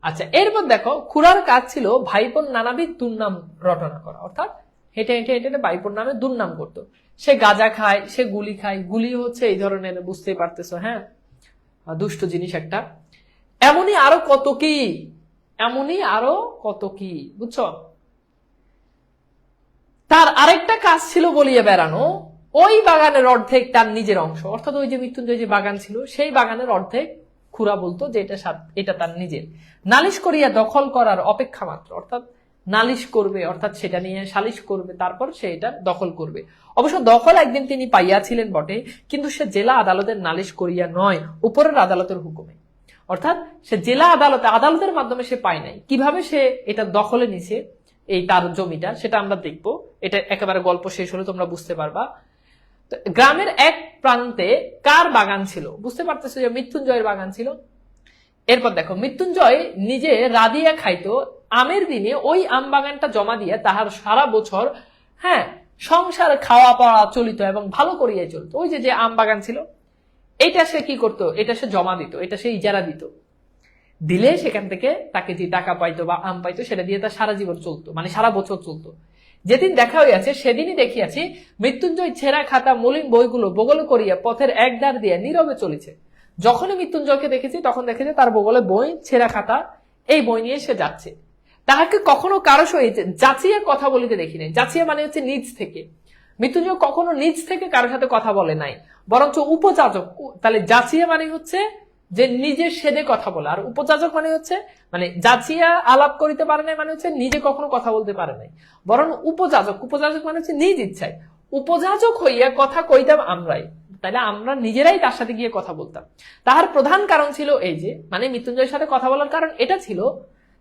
আচ্ছা, এরপর দেখো খুড়ার কাজ ছিল ভাইপোর নানাবিধ দুর্নাম রটনা করা। অর্থাৎ হেঁটে হেঁটে হেঁটে হেঁটে ভাইপোর নামে দুর্নাম করতো। সে গাঁজা খায়, সে গুলি খায়। গুলি হচ্ছে এই ধরনের, বুঝতেই পারতেছো, হ্যাঁ, দুষ্ট জিনিস একটা। এমনই আরো কত কি, এমনই আরো কত কি, বুঝছো? তার আরেকটা কাজ ছিল বলিয়ে বেড়ানো। ওই বাগানের অর্ধেক তার নিজের অংশ। অর্থাৎ ওই যে মৃত্যুঞ্জয় যে বাগান ছিল সেই বাগানের অর্ধেক খুড়া বলতো যে এটা তার নিজের। নালিশ করিয়া দখল করার অপেক্ষা মাত্র। অর্থাৎ নালিশ করবে, অর্থাৎ সেটা নিয়ে সালিশ করবে, তারপর সে এটা দখল করবে। অবশ্য দখল একদিন তিনি পাইয়াছিলেন বটে, কিন্তু সে জেলা আদালতের নালিশ করিয়া নয়, উপরের আদালতের হুকুমে। অর্থাৎ সে জেলা আদালতের মাধ্যমে সে পায় নাই। কিভাবে সে এটা দখলে নিছে এই তার জমিটা, সেটা আমরা দেখবো। এটা একেবারে গল্প শেষ হলে তোমরা বুঝতে পারবা। গ্রামের এক প্রান্তে কার বাগান ছিল? বুঝতে পারতেছো যে মৃত্যুঞ্জয়ের বাগান ছিল। এরপর দেখো মৃত্যুঞ্জয় নিজে রাধিয়া খাইতো আমের দিনে ওই আম বাগানটা জমা দিয়ে তাহার সারা বছর, হ্যাঁ, সংসার খাওয়া পাওয়া চলিত এবং ভালো করিয়া চলতো। ওই যে আম বাগান ছিল, এটা সে কি করতো? এটা সে জমা দিত, এটা সে ইজারা দিত। দিলে সেখান থেকে তাকে যে টাকা পাইতো বা আম পাইতো সেটা দিয়ে তার সারা জীবন চলতো, মানে সারা বছর চলতো। যেদিন দেখা হইয়াছে সেদিনই দেখিয়াছি মৃত্যুঞ্জয় ছেঁড়া খাতা মলিন বইগুলো বগলে করিয়া পথের এক ধার দিয়ে নীরবে চলেছে। যখনই মৃত্যুঞ্জয়কে দেখেছি তখন দেখেছি তার বগলে বই, ছেঁড়া খাতা, এই বই নিয়ে সে যাচ্ছে। তাহাকে কখনো কারো সহিত যাচিয়া কথা বলিতে দেখি নাই। যাচিয়া মানে হচ্ছে নিজ থেকে। মৃত্যুঞ্জয় কখনো নিজ থেকে কারোর সাথে কথা বলে নাই, বরঞ্চ উপযাচক। তাহলে যাচিয়া মানে হচ্ছে যে নিজের সেদে কথা বলা, আর উপযাচক মানে হচ্ছে মানে যাচিয়া আলাপ করিতে পারে নাই মানে হচ্ছে নিজে কখনো কথা বলতে পারে নাই, বরং উপযাচক। উপযাচক মানে হচ্ছে নিজ ইচ্ছায়। উপযাচক হইয়া কথা কইতাম আমরাই, তাহলে আমরা নিজেরাই তার সাথে গিয়ে কথা বলতাম। তাহার প্রধান কারণ ছিল এই যে, মানে মৃত্যুঞ্জয়ের সাথে কথা বলার কারণ এটা ছিল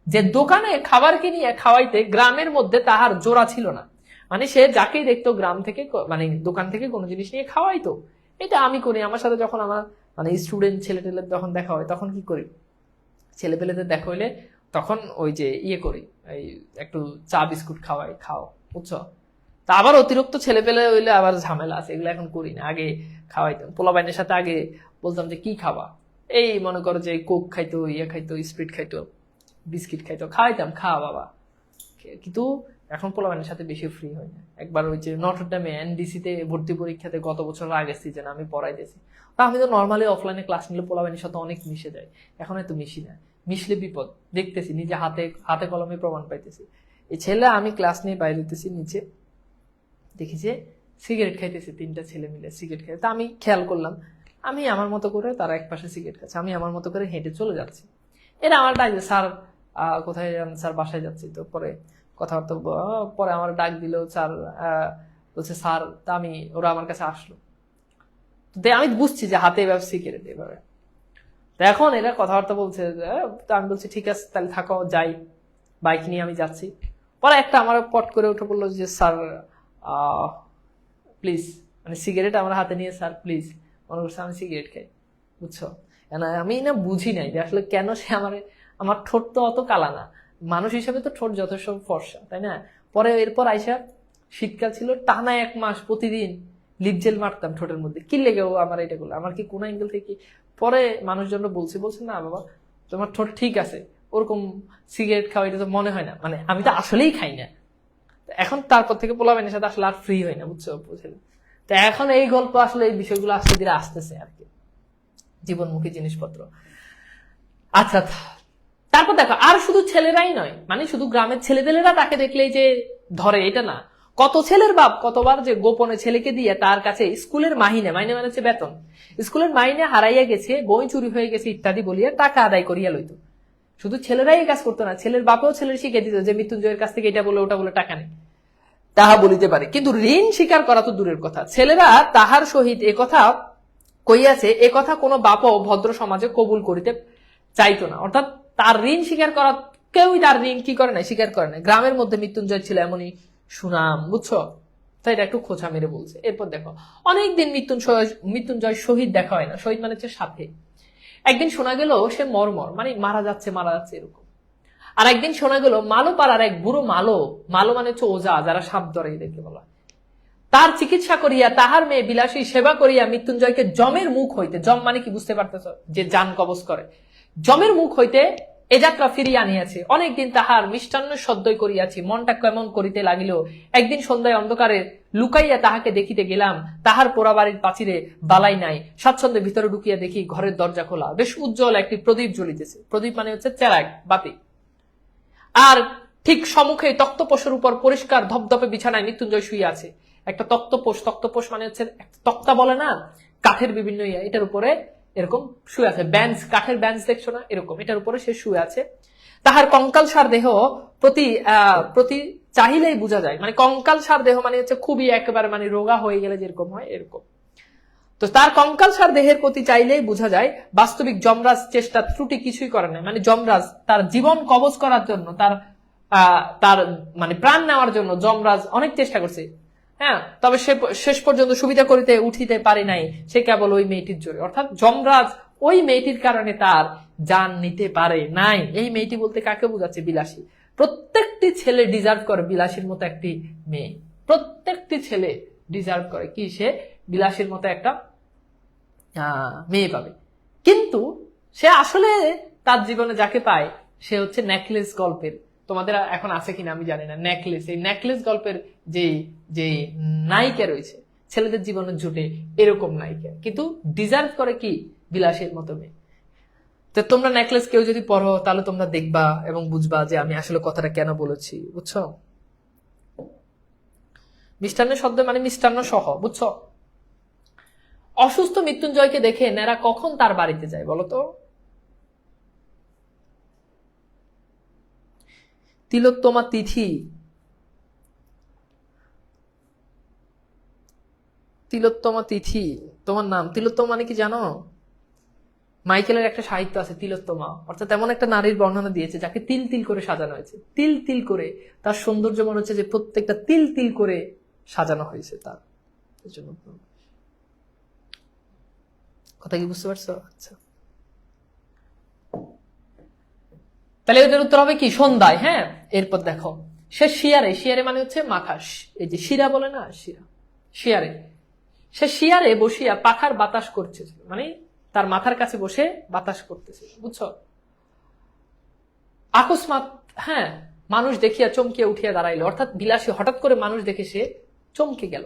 যে দোকানে খাবার কিনিয়া খাওয়াইতে গ্রামের মধ্যে তাহার জোড়া ছিল না। মানে সে যাকেই দেখতো গ্রাম থেকে, মানে দোকান থেকে কোনো জিনিস নিয়ে খাওয়াইতো। এটা আমি করি, আমার সাথে যখন আমার মানে স্টুডেন্ট ছেলে টেলের যখন দেখা হয় তখন কি করি, ছেলে পেলেদের দেখা হইলে তখন ওই যে ইয়ে করি, এই একটু চা বিস্কুট খাওয়াই, খাও, বুঝছো? তা আবার অতিরিক্ত ছেলে পেলে হইলে আবার ঝামেলা আছে, এগুলো এখন করি না। আগে খাওয়াইতাম পোলাপাইনের সাথে, আগে বলতাম যে কি খাবা, এই মনে করো যে কোক খাইতো, ইয়ে খাইতো, স্প্রিট খাইতো, বিস্কিট খাইতো, খাওয়াইতাম, খা বাবা। কিন্তু এখন পোলাপাইনের সাথে বেশি ফ্রি হয় না। একবার ওই যে নটরডেমে এনডিসিতে ভর্তি পরীক্ষাতে গত বছর আগের সিজন আমি পড়াইতেছি, তা আমি তো নর্মালি অফলাইনে ক্লাস নিলে পোলাপাইনের সাথে অনেক মিশে যায়, এখন এত মিশি না। মিশলে বিপদ, দেখতেছি নিজে হাতে হাতে কলমে প্রমাণ পাইতেছি। এই ছেলে আমি ক্লাস নিয়ে বাইরে হইতেছি, নিচে দেখি যে সিগারেট খাইতেছে, তিনটা ছেলে মিলে সিগারেট খাইতে। তা আমি খেয়াল করলাম, আমি আমার মতো করে, তারা এক পাশে সিগারেট খাচ্ছে, আমি আমার মতো করে হেঁটে চলে যাচ্ছি। এরা আমার ডাক, স্যার কোথায় যান? স্যার বাসায় যাচ্ছি। তো পরে কথাবার্তা, পরে আমার ডাক দিল, স্যার বলছে স্যার, তা আমি, ওরা আমার কাছে আসলো, তো আমি বুঝছি যে হাতে এভাবে সিগারেট এভাবে। তো এখন এরা কথাবার্তা বলছে, তো আমি বলছি ঠিক আছে তাহলে থাকো, যাই, বাইক নিয়ে আমি যাচ্ছি। পরে একটা আমার পট করে উঠে বললো যে স্যার প্লিজ মানে সিগারেট আমার হাতে নিয়ে স্যার প্লিজ মনে করছে আমি সিগারেট খাই, বুঝছো? আমি না বুঝি নাই যে আসলে কেন সে আমার ঠোঁট তো অত কালা না, মানুষ হিসেবে তো ঠোঁট যথেষ্ট ফর্সা, তাই না? পরে এরপর আইসা শীতকাল ছিল, টানা 1 মাস প্রতিদিন লিপ জেল মারতাম ঠোঁটের মধ্যে। কি লেগে ও আমার এটা করলো, আমার কি কোন অ্যাঙ্গেল থেকে? পরে মানুষজন বলছে না বাবা তোমার ঠোঁট ঠিক আছে, ওরকম সিগারেট খাওয়া এটা তো মনে হয় না, মানে আমি তো আসলেই খাই না। এখন তারপর থেকে পোলাবেনের সাথে আসলে আর ফ্রি হয় না, বুঝছো? তো এখন এই গল্প আসলে এই বিষয়গুলো আস্তে ধীরে আসতেছে আর কি, জীবনমুখী জিনিসপত্র। আচ্ছা, তারপর দেখো আর শুধু ছেলেরাই নয়, মানে শুধু গ্রামের ছেলেদেলেরা তাকে দেখলেই যে ধরে এটা না, কত ছেলের বাপ কতবার যে গোপনে ছেলেকে দিয়ে তার কাছে স্কুলের মাইনে মানে হচ্ছে বেতন, স্কুলের মাইনে হারাইয়া গেছে, বই চুরি হয়ে গেছে ইত্যাদি বলিয়া টাকা আদায় করিয়া লইত। শুধু ছেলেরাই এই কাজ করতো না, ছেলের বাপেও ছেলের শিখে দিত যে মৃত্যুঞ্জয়ের কাছ থেকে এটা বলে ওটা বলে টাকা নেই, তাহা বলিতে পারে। কিন্তু ঋণ স্বীকার করা তো দূরের কথা, ছেলেরা তাহার সহিত একথা কইয়াছে, একথা কোনো বাপও ভদ্র সমাজে কবুল করিতে চাইতো না। অর্থাৎ তার ঋণ স্বীকার করা, কেউই তার ঋণ কি করে না, স্বীকার করে না। গ্রামের মধ্যে মৃত্যুঞ্জয় ছিল এমনই সুনাম, বুঝছো? তাই এটা একটু খোঁচা মেরে বলছে। এরপর দেখো অনেকদিন মৃত্যুঞ্জয় শহীদ দেখা হয় না, শহীদ মানে হচ্ছে সাথে। একদিন শোনা গেল সে মরমর, মানে মারা যাচ্ছে এরকম। আর একদিন শোনা গেল মালো পাড়ার এক বুড়ো মালো মানে হচ্ছে ওজা, যারা সাপ ধরে এদেরকে বলা, তার চিকিৎসা করিয়া তাহার মেয়ে বিলাসী সেবা করিয়া মৃত্যুঞ্জয়কে জমের মুখ হইতে, জম মানে কি বুঝতে পারতেছ, যে জান কবজ করে, জমের মুখ হইতে এ যাত্রা ফিরিয়া আনিয়াছে। অনেকদিন তাহার মিষ্টান্ন সদ্যই করিয়াছি, মনটা কেমন করিতে লাগিল। একদিন সন্ধ্যায় অন্ধকারে লুকাইয়া তাহাকে দেখিতে গেলাম, তাহার পোড়া বাড়ির পাচিরে বালাই নাই। স্বাচ্ছন্দ্যে ভিতরে ঢুকিয়া দেখি ঘরের দরজা খোলা, বেশ উজ্জ্বল একটি প্রদীপ জ্বলিতেছে। প্রদীপ মানে হচ্ছে চেরাগ, বাতি। আর ঠিক সম্মুখে তক্তপোষের উপর পরিষ্কার ধপধপে বিছানায় মৃত্যুঞ্জয় শুয়ে আছে। একটা তক্তপোষ মানে হচ্ছে তক্তা বলে না, কাঠের বিভিন্ন এটার উপরে এরকম শুয়ে আছে, বেঞ্চ, কাঠের বেঞ্চ দেখছো না, এরকম এটার উপরে সে শুয়ে আছে। তাহার কঙ্কালসার দেহ প্রতি চাহিলেই বোঝা যায়, মানে কঙ্কালসার দেহ মানে হচ্ছে খুবই একেবারে মানে রোগা হয়ে গেলে যেরকম হয় এরকম। তো তার কঙ্কালসার দেহের প্রতি চাইলেই বোঝা যায় বাস্তবিক যমরাজ চেষ্টা ত্রুটি কিছুই করে না। মানে যমরাজ তার জীবন কবজ করার জন্য, তার মানে প্রাণ নেওয়ার জন্য যমরাজ অনেক চেষ্টা করছে, হ্যাঁ, তবে সে শেষ পর্যন্ত সুবিধা করিতে উঠিতে পারে নাই, সে কেবল ওই মেয়েটির জোরে। অর্থাৎ যমরাজ ওই মেয়েটির কারণে তার জান নিতে পারে নাই। এই মেয়েটি বলতে কাকে বোঝাচ্ছে? বিলাসী। প্রত্যেকটি ছেলে ডিজার্ভ করে বিলাসীর মতো একটি মেয়ে, প্রত্যেকটি ছেলে ডিজার্ভ করে কি, সে বিলাসীর মতো একটা মেয়ে পাবে। কিন্তু সে আসলে তার জীবনে যাকে পায় সে হচ্ছে নেকলেস গল্পের, তোমাদের এখন আছে কিনা আমি জানি না, নেকলেস, এই নেকলেস গল্পের যে নায়িকা রয়েছে ছেলেদের জীবনের জুটে এরকম নায়িকা, কিন্তু ডিজার্ভ করে কি বিলাসীর মতো মেয়ে। তো তোমরা নেকলেস কেউ যদি পড়ো তাহলে তোমরা দেখবা এবং বুঝবা যে আমি আসলে কথাটা কেন বলেছি, বুঝছো? মিষ্টান্নের শব্দ মানে মিষ্টান্ন সহ, বুঝছো? অসুস্থ মৃত্যুঞ্জয়কে দেখে নেরা কখন তার বাড়িতে যায় বলতো? তিলোত্তমা তিথি, তিলোত্তমা তিথি তোমার নাম। তিলোত্তমা মানে কি জানো? মাইকেলের একটা সাহিত্য আছে তিলোত্তমা, অর্থাৎ এমন একটা নারীর বর্ণনা দিয়েছে যাকে তিল তিল করে সাজানো হয়েছে, তিল তিল করে। তার সৌন্দর্য মনে হচ্ছে যে প্রত্যেকটা তিল তিল করে সাজানো হয়েছে তার জন্য। কথা কি বুঝতে পারছো? আচ্ছা, তাহলে এটার উত্তর হবে কি সন্ধ্যায়। হ্যাঁ, এরপর দেখো সে শিয়ারে মানে হচ্ছে মাথা, এই যে শিরা বলে না, শিয়ারে সে শিয়ারে বসিয়া পাখার বাতাস করছে, মানে তার মাথার কাছে বসে বাতাস করতেছে, বুঝছো? আকস্মাৎ, হ্যাঁ, মানুষ দেখিয়া চমকিয়া উঠিয়া দাঁড়াইল। অর্থাৎ বিলাসী হঠাৎ করে মানুষ দেখে সে চমকে গেল।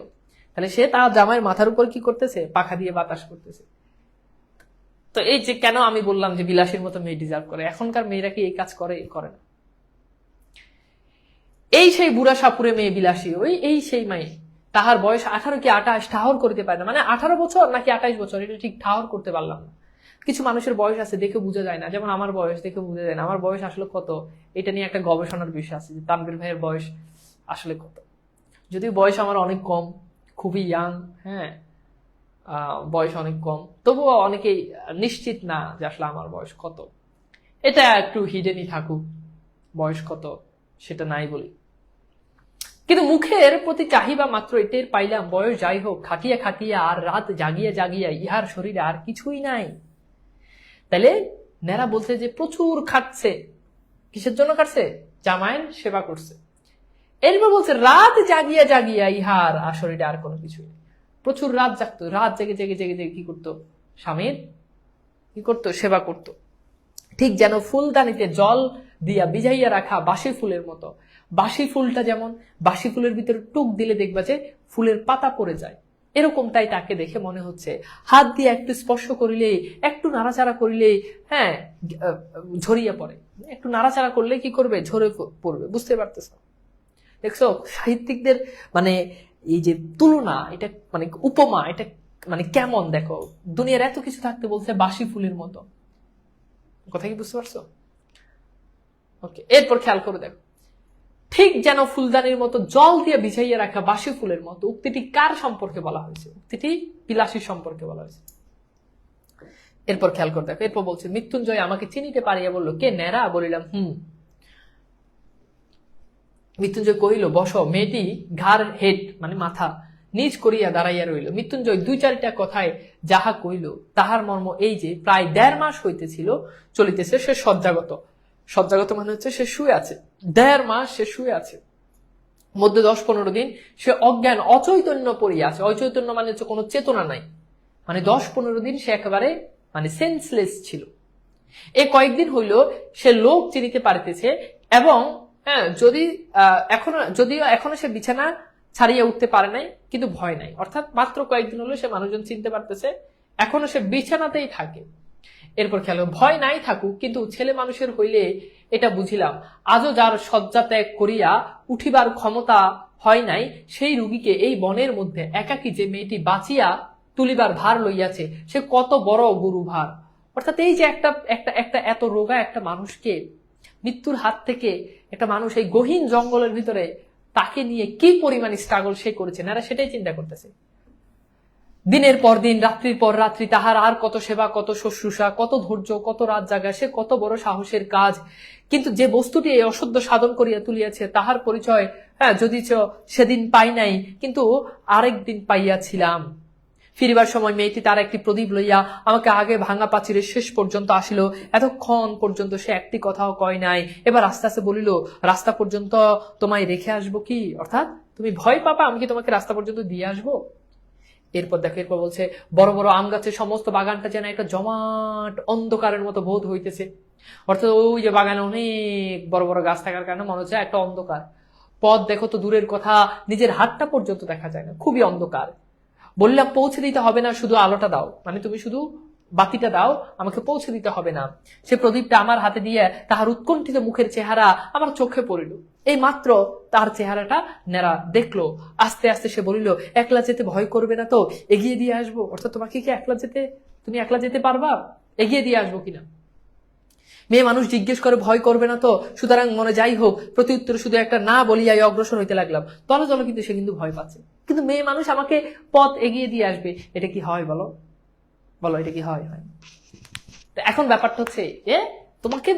তাহলে সে তার জামাইয়ের মাথার উপর কি করতেছে? পাখা দিয়ে বাতাস করতেছে। তো এই যে কেন আমি বললাম যে বিলাসীর মতো মেয়ে ডিজার্ভ করে, এখনকার মেয়েরা কি এই কাজ করে না? এই সেই বুড়া সাপুরে মেয়ে বিলাসী, এই সেই মেয়ে, তাহার বয়স 18 কি 28, ঠাহর করতে পারে না। মানে 18 বছর নাকি 28 বছর এটা ঠিক ঠাহর করতে পারলাম না। কিছু মানুষের বয়স আছে দেখে বোঝা যায় না, যেমন আমার বয়স দেখে বোঝা যায় না আমার বয়স আসলে কত। এটা নিয়ে একটা গবেষণার বিষয় আছে যে তানভীর ভাইয়ের বয়স আসলে কত। যদিও বয়স আমার অনেক কম, খুবই ইয়াং, হ্যাঁ, বয়স অনেক কম, তবুও অনেকেই নিশ্চিত না যে আসলে আমার বয়স কত। এটা একটু হিডেনই থাকুক, বয়স কত সেটা নাই বলি। কিন্তু মুখের প্রতি চাহিবা মাত্র এটের পাইলাম, বয়স যাই হোক, খাটিয়া খাটিয়া আর রাত জাগিয়া জাগিয়া ইহার শরীরে আর কিছুই নাই। তাহলে নেরা বলছে যে প্রচুর খাটছে, কিসের জন্য খাটছে? জামাইয়ের সেবা করছে। এরপর বলছে রাত জাগিয়া জাগিয়া ইহার আর শরীরে আর কোনো কিছুই নেই। প্রচুর রাত জাগতো, রাত জেগে জেগে জেগে জেগে কি করতো? স্বামীর কি করতো? সেবা করতো। ঠিক যেন ফুলদানিতে জল দিয়া ভিজাইয়া রাখা বাসি ফুলের মতো। বাসি ফুলটা যেমন বাসি ফুলের ভিতরে টুক দিলে দেখবা যে ফুলের পাতা পড়ে যায়, এরকমটাই তাকে দেখে মনে হচ্ছে। হাত দিয়ে একটু স্পর্শ করিলেই, একটু নাড়াচাড়া করিলেই ঝরিয়ে পড়ে। একটু নাড়াচাড়া করলে কি করবে? ঝরে পড়বে। বুঝতে পারতেছ? দেখছো সাহিত্যিকদের এই যে তুলনা, এটা উপমা, এটা কেমন দেখো। দুনিয়ার এত কিছু থাকতে বলছে বাসি ফুলের মতো। কথা কি বুঝতে পারছো? ওকে, এরপর খেয়াল করে দেখো, ঠিক যেন ফুলদানির মতো জল দিয়ে ভিজাইয়া রাখা বাসি ফুলের মতো। উক্তিটি কার সম্পর্কে বলা হয়েছে? উক্তিটি বিলাসীর সম্পর্কে বলা হয়েছে। এরপর খেয়াল করে দেখো, এরপর বলছে মৃত্যুঞ্জয় আমাকে চিনিতে পারিয়া বলল, কে নেরা? বলিলাম মৃত্যুঞ্জয় কহিল, বস। মেয়েটি ঘাড় হেড মাথা নিজ করিয়া দাঁড়াইয়া রইল। মৃত্যুঞ্জয় দুই চারিটা কথায় যাহা কইল তাহার মর্ম এই যে প্রায় 1.5 মাস হইতেছিল চলিতেছে সে শয্যাগত। শয্যাগত হচ্ছে সে শুয়ে আছে। 1.5 মাস সে শুয়ে আছে, মধ্যে 10-15 দিন সে অজ্ঞান অচৈতন্য পড়িয়া আছে। অচৈতন্য হচ্ছে কোনো চেতনা নাই। 10-15 দিন সে একেবারে সেন্সলেস ছিল। এই কয়েকদিন হইল সে লোক চিনিতে পারিতেছে, এবং যদিও এখনো সে বিছানা ছাড়িয়ে উঠতে পারে নাই, কিন্তু ভয় নাই। অর্থাৎ মাত্র কয়েকদিন হলো সে মানুষজন চিনতে পারতেছে, এখনো সে বিছানাতেই থাকে। এরপর খেয়াল, ভয় নাই থাকুক, কিন্তু ছেলে মানুষের হইলে এটা বুঝিলাম, আজও যার শয্যা ত্যাগ করিয়া উঠিবার ক্ষমতা হয় নাই, সেই রুগীকে এই বনের মধ্যে একাকী যে মেয়েটি বাঁচিয়া তুলিবার ভার লইয়াছে, সে কত বড় গুরু ভার। অর্থাৎ এই যে একটা এত রোগা একটা মানুষকে মৃত্যুর হাত থেকে একটা মানুষ এই গহীন জঙ্গলের ভিতরে, তাকে নিয়ে কি পরিমাণ স্ট্রাগল সে করেছে, না সেটাই চিন্তা করতেছে। দিনের পর দিন, রাত্রির পর রাত্রি তাহার আর কত সেবা, কত শুশ্রূষা, কত ধৈর্য, কত রাত জাগা, সে কত বড় সাহসের কাজ। কিন্তু যে বস্তুটি এই অসহ্য সাধন করিয়া তুলিয়াছে, তাহার পরিচয় যদিচ সেদিন পাই নাই, কিন্তু আরেক দিন পাইয়াছিলাম। ফিরিবার সময় মেয়েটি তার একটি প্রদীপ লইয়া আমাকে আগে ভাঙা প্রাচীরের শেষ পর্যন্ত আসিল। এতক্ষণ পর্যন্ত সে একটি কথাও কয় নাই। এবার আস্তে আস্তে বলিল, রাস্তা পর্যন্ত তোমায় রেখে আসবো কি? অর্থাৎ তুমি ভয় পাবা, আমি কি তোমাকে রাস্তা পর্যন্ত দিয়ে আসবো? এরপর দেখো, এরপর বলছে বড় বড় আম গাছের সমস্ত বাগানটা যেন একটা জমাট অন্ধকারের মতো বোধ হইতেছে। অর্থাৎ ওই যে বাগানে অনেক বড় বড় গাছ থাকার কারণে মনে হচ্ছে একটা অন্ধকার। পথ দেখো তো দূরের কথা, নিজের হাতটা পর্যন্ত দেখা যায় না, খুবই অন্ধকার। বললাম পৌঁছে দিতে হবে না, শুধু আলোটা দাও, তুমি শুধু বাতিটা দাও, আমাকে পৌঁছে দিতে হবে না। সে প্রদীপটা আমার হাতে দিয়ে তাহার উৎকণ্ঠিত মুখের চেহারা আমার চোখে পড়িল। এই মাত্র তার চেহারাটা নেড়া দেখলো। আস্তে আস্তে সে বলিল, একলা যেতে ভয় করবে না তো? এগিয়ে দিয়ে আসবো। অর্থাৎ তোমাকে কি তুমি একলা যেতে পারবা? এগিয়ে দিয়ে আসবো কিনা? মেয়ে মানুষ জিজ্ঞেস করে, ভয় করবে না তো? সুতরাং মনে যাই হোক, প্রতি উত্তরে শুধু একটা না বলিয়াই অগ্রসর হইতে লাগলাম। তলে তলে কিন্তু সে কিন্তু ভয় পাচ্ছে। কিন্তু মেয়ে মানুষ আমাকে পথ এগিয়ে দিয়ে আসবে, এটা কি হয়? বলো বলো, এটা কি হয়? এখন ব্যাপারটা হচ্ছে তোমাকে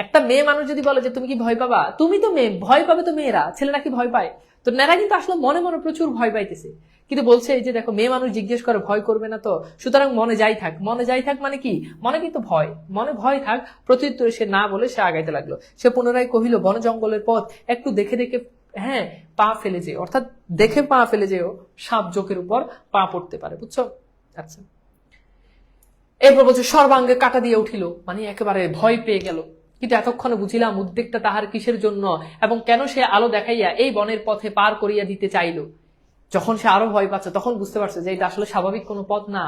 একটা মেয়ে মানুষ যদি বলে যে তুমি কি ভয় পাবা, তুমি তো মেয়ে, ভয় পাবে তো মেয়েরা, ছেলেরা কি ভয় পায়? তো নেরা কিন্তু আসলে মনে মনে প্রচুর ভয় পাইতেছে। কিন্তু বলছে এই যে দেখো, মেয়ে মানুষ জিজ্ঞেস করে, ভয় করবে না তো? সুতরাং মনে যাই থাক। মনে যাই থাক মানে কি? মনে কিন্তু ভয়, মনে ভয় থাক। প্রত্যুত্তরে সে না বলে সে আগাইতে লাগলো। সে পুনরায় কহিল, বন জঙ্গলের পথ একটু দেখে দেখে পা ফেলে যেও। অর্থাৎ দেখে পা ফেলে যেও, সাপ জোকের উপর পা পড়তে পারে। বুঝছো? আচ্ছা। এরপর বলছে সর্বাঙ্গে কাটা দিয়ে উঠিল, একেবারে ভয় পেয়ে গেল। কিন্তু এতক্ষণে বুঝিলাম উদ্বেগটা তাহার কিসের জন্য, এবং কেন সে আলো দেখাইয়া এই বনের পথে পার করিয়া দিতে চাইল। যখন সে আরো ভয় পাচ্ছে, তখন বুঝতে পারছে যে এটা আসলে স্বাভাবিক কোনো পথ না।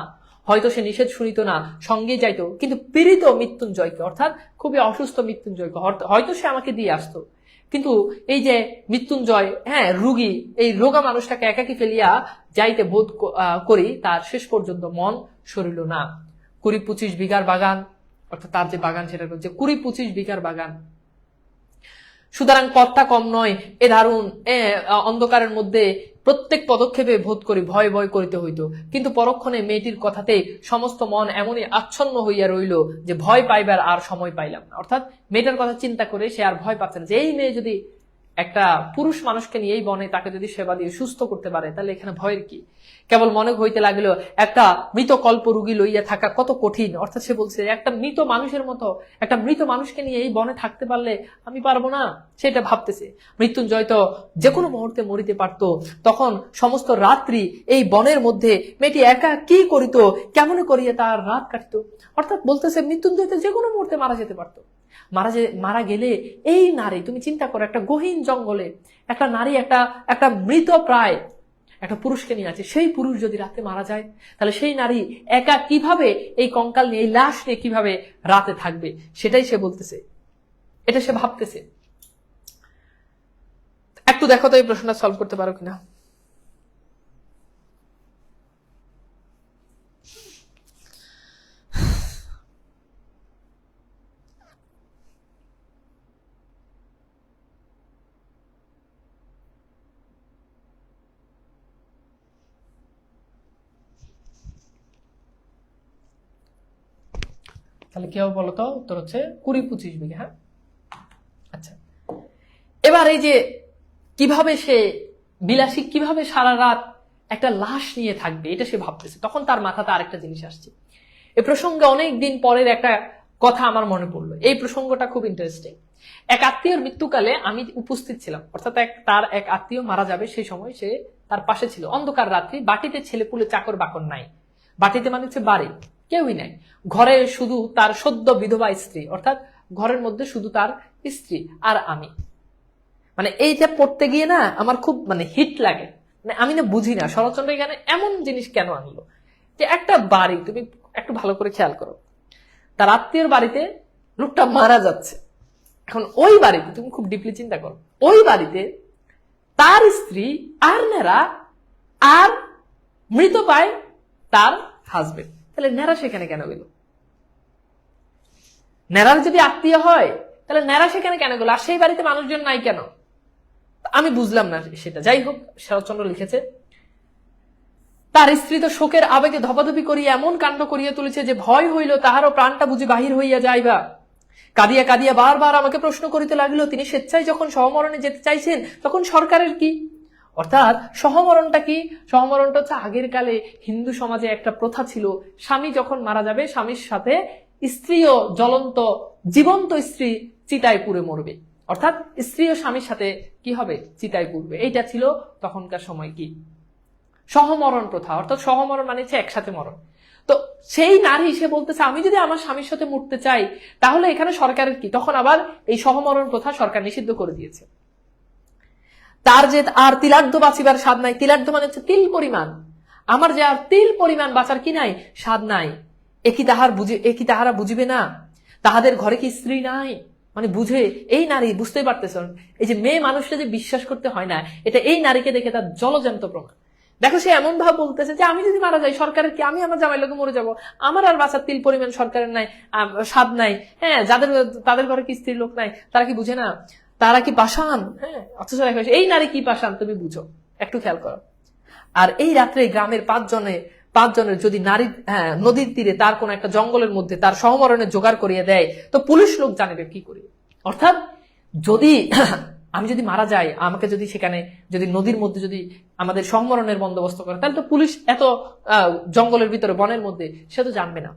হয়তো সে নিষেধ শুনিত না, সঙ্গে যাইতো, কিন্তু পীড়িত মৃত্যুঞ্জয়কে, অর্থাৎ খুবই অসুস্থ মৃত্যুঞ্জয়কে হয়তো সে আমাকে দিয়ে আসতো। কিন্তু এই যে মৃত্যুঞ্জয়, রুগী, এই রোগা মানুষটাকে একাকি ফেলিয়া যাইতে বোধ করি, তার শেষ পর্যন্ত মন সরিল না। 20-25 বিঘার বাগান, অর্থাৎ তার যে বাগান সেটা হচ্ছে 20-25 বিঘার বাগান। সুতরাং পথটা কম নয়। এ দারুণ অন্ধকারের মধ্যে প্রত্যেক পদক্ষেপে বোধ করি ভয় ভয় করিতে হইত। কিন্তু পরক্ষণে মেয়েটির কথাতে সমস্ত মন এমনই আচ্ছন্ন হইয়া রইল যে ভয় পাইবার আর সময় পাইলাম না। অর্থাৎ মেয়েটার কথা চিন্তা করে সে আর ভয় পাচ্ছে না, যে এই মেয়ে যদি একটা পুরুষ মানুষকে নিয়ে এই বনে তাকে যদি সেবা দিয়ে সুস্থ করতে পারে, তাহলে এখানে ভয়ের কি? কেবল মনে হইতে লাগলো একটা মৃত কল্প রোগী লইয়া থাকা কত কঠিন। অর্থাৎ সে বলছে একটা মৃত মানুষের মতো একটা মৃত মানুষকে নিয়ে এই বনে থাকতে পারলে আমি পারবো না, সেটা ভাবতেছে। মৃত্যুঞ্জয় তো যে কোনো মুহূর্তে মরিতে পারত। তখন সমস্ত রাত্রি এই বনের মধ্যে মেয়েটি একা কি করিত, কেমন করিয়া তার রাত কাটিত। অর্থাৎ বলতেছে মৃত্যুঞ্জয় তো যে কোনো মুহূর্তে মারা যেতে পারতো। মারা গেলে এই নারী, তুমি চিন্তা করো, একটা গহীন জঙ্গলে একটা নারী একটা মৃত প্রায় একটা পুরুষকে নিয়ে আছে, সেই পুরুষ যদি রাতে মারা যায়, তাহলে সেই নারী একা কিভাবে এই কঙ্কাল নিয়ে, এই লাশ নিয়ে কিভাবে রাতে থাকবে, সেটাই সে বলতেছে, এটা সে ভাবতেছে। একটু দেখো তো এই প্রশ্নটা সলভ করতে পারো কিনা। তাহলে কি হবে বলতো? উত্তর হচ্ছে 20-25 বিঘা। হ্যাঁ, আচ্ছা, এবার এই যে কিভাবে সে বিলাসী কিভাবে সারা রাত একটা লাশ নিয়ে থাকবে, এটা সে ভাবতেছে। তখন তার মাথাতে আরেকটা জিনিস আসছে। এই প্রসঙ্গে অনেক দিন পরের একটা কথা আমার মনে পড়লো। এই প্রসঙ্গটা খুব ইন্টারেস্টিং। এক আত্মীয়র মৃত্যুকালে আমি উপস্থিত ছিলাম, অর্থাৎ তার এক আত্মীয় মারা যাবে, সেই সময় সে তার পাশে ছিল। অন্ধকার রাত্রি, বাটিতে ছেলেপুলে চাকর বাকর নাই। বাটিতে মানে হচ্ছে বাড়ি, কেউই নাই। ঘরে শুধু তার সদ্য বিধবা স্ত্রী, অর্থাৎ ঘরের মধ্যে শুধু তার স্ত্রী আর আমি। মানে এইটা পড়তে গিয়ে না আমার খুব হিট লাগে। আমি না বুঝি না শরৎচন্দ্র এখানে এমন জিনিস কেন আনলো, যে একটা বাড়ি, তুমি একটু ভালো করে খেয়াল করো, তার আত্মীয়ের বাড়িতে লোকটা মারা যাচ্ছে। এখন ওই বাড়িতে তুমি খুব ডিপলি চিন্তা করো, ওই বাড়িতে তার স্ত্রী আর নেরা আর মৃত পায় তার হাজবেন্ড। তাহলে নেরা সেখানে কেন গেল? নেরার যদি আত্মীয় হয় তাহলে নেরা সেখানে কেন গেল? আর সেই বাড়িতে মানুষজন নাই কেন? আমি বুঝলাম না সেটা। যাই হোক, শরৎচন্দ্র লিখেছে তার স্ত্রী তো শোকের আবেগে ধপাধপি করিয়া এমন কাণ্ড করিয়া তুলেছে যে ভয় হইল তাহারও প্রাণটা বুঝি বাহির হইয়া যাইবা। কাঁদিয়া কাঁদিয়া বারবার আমাকে প্রশ্ন করিতে লাগিল, তিনি স্বেচ্ছায় যখন সহমরণে যেতে চাইছেন তখন সরকারের কি? অর্থাৎ সহমরণটা কি? সহমরণটা হচ্ছে আগের কালে হিন্দু সমাজে একটা প্রথা ছিল, স্বামী যখন মারা যাবে স্বামীর সাথে স্ত্রীও জ্বলন্ত জীবন্ত স্ত্রী চিতায় পুড়ে মরবে। অর্থাৎ স্ত্রী ও স্বামীর সাথে কি হবে? চিতায় পুড়বে। এইটা ছিল তখনকার সময় কি সহমরণ প্রথা। অর্থাৎ সহমরণ মানে হচ্ছে একসাথে মরণ। তো সেই নারী সে বলতেছে আমি যদি আমার স্বামীর সাথে মরতে চাই তাহলে এখানে সরকারের কি? তখন আবার এই সহমরণ প্রথা সরকার নিষিদ্ধ করে দিয়েছে। তার যে আর তিলার্ধ বাঁচিবার স্বাদ নাই, তিলার্ধ মানে হচ্ছে তিল পরিমাণ, আমার যে আর তিল পরিমাণ বাঁচার কি নাই? স্বাদ নাই। একই তাহারা বুঝিবে না, তাহাদের ঘরে কি স্ত্রী নাই? মানে বুঝে এই নারী, বুঝতেই পারতেছেন এই যে মেয়ে মানুষটা যে বিশ্বাস করতে হয় না, এটা এই নারীকে দেখে তার জলজান্ত প্রমাণ। দেখো সে এমন ভাবে বলতেছে যে আমি যদি মারা যাই সরকারের কি? আমি আমার জামাই লোকে মরে যাবো, আমার আর বাঁচার তিল পরিমাণ সরকারের নাই, স্বাদ নাই। হ্যাঁ, তাদের ঘরে কি স্ত্রী লোক নাই, তারা কি বুঝে না? তারা কি পাষাণ? হ্যাঁ, অথচ এই নারী কি পাষাণ তুমি বুঝো, একটু খেয়াল করো। আর এই রাত্রে গ্রামের পাঁচজনের যদি নারী নদীর তীরে তার কোন একটা জঙ্গলের মধ্যে তার সহমরণের জোগাড় করিয়ে দেয় তো পুলিশ লোক জানবে কি করে? অর্থাৎ যদি আমি যদি মারা যাই, আমাকে যদি সেখানে যদি নদীর মধ্যে যদি আমাদের সহমরণের বন্দোবস্ত করে, তাহলে তো পুলিশ এত জঙ্গলের ভিতরে বনের মধ্যে সে তো জানবে না।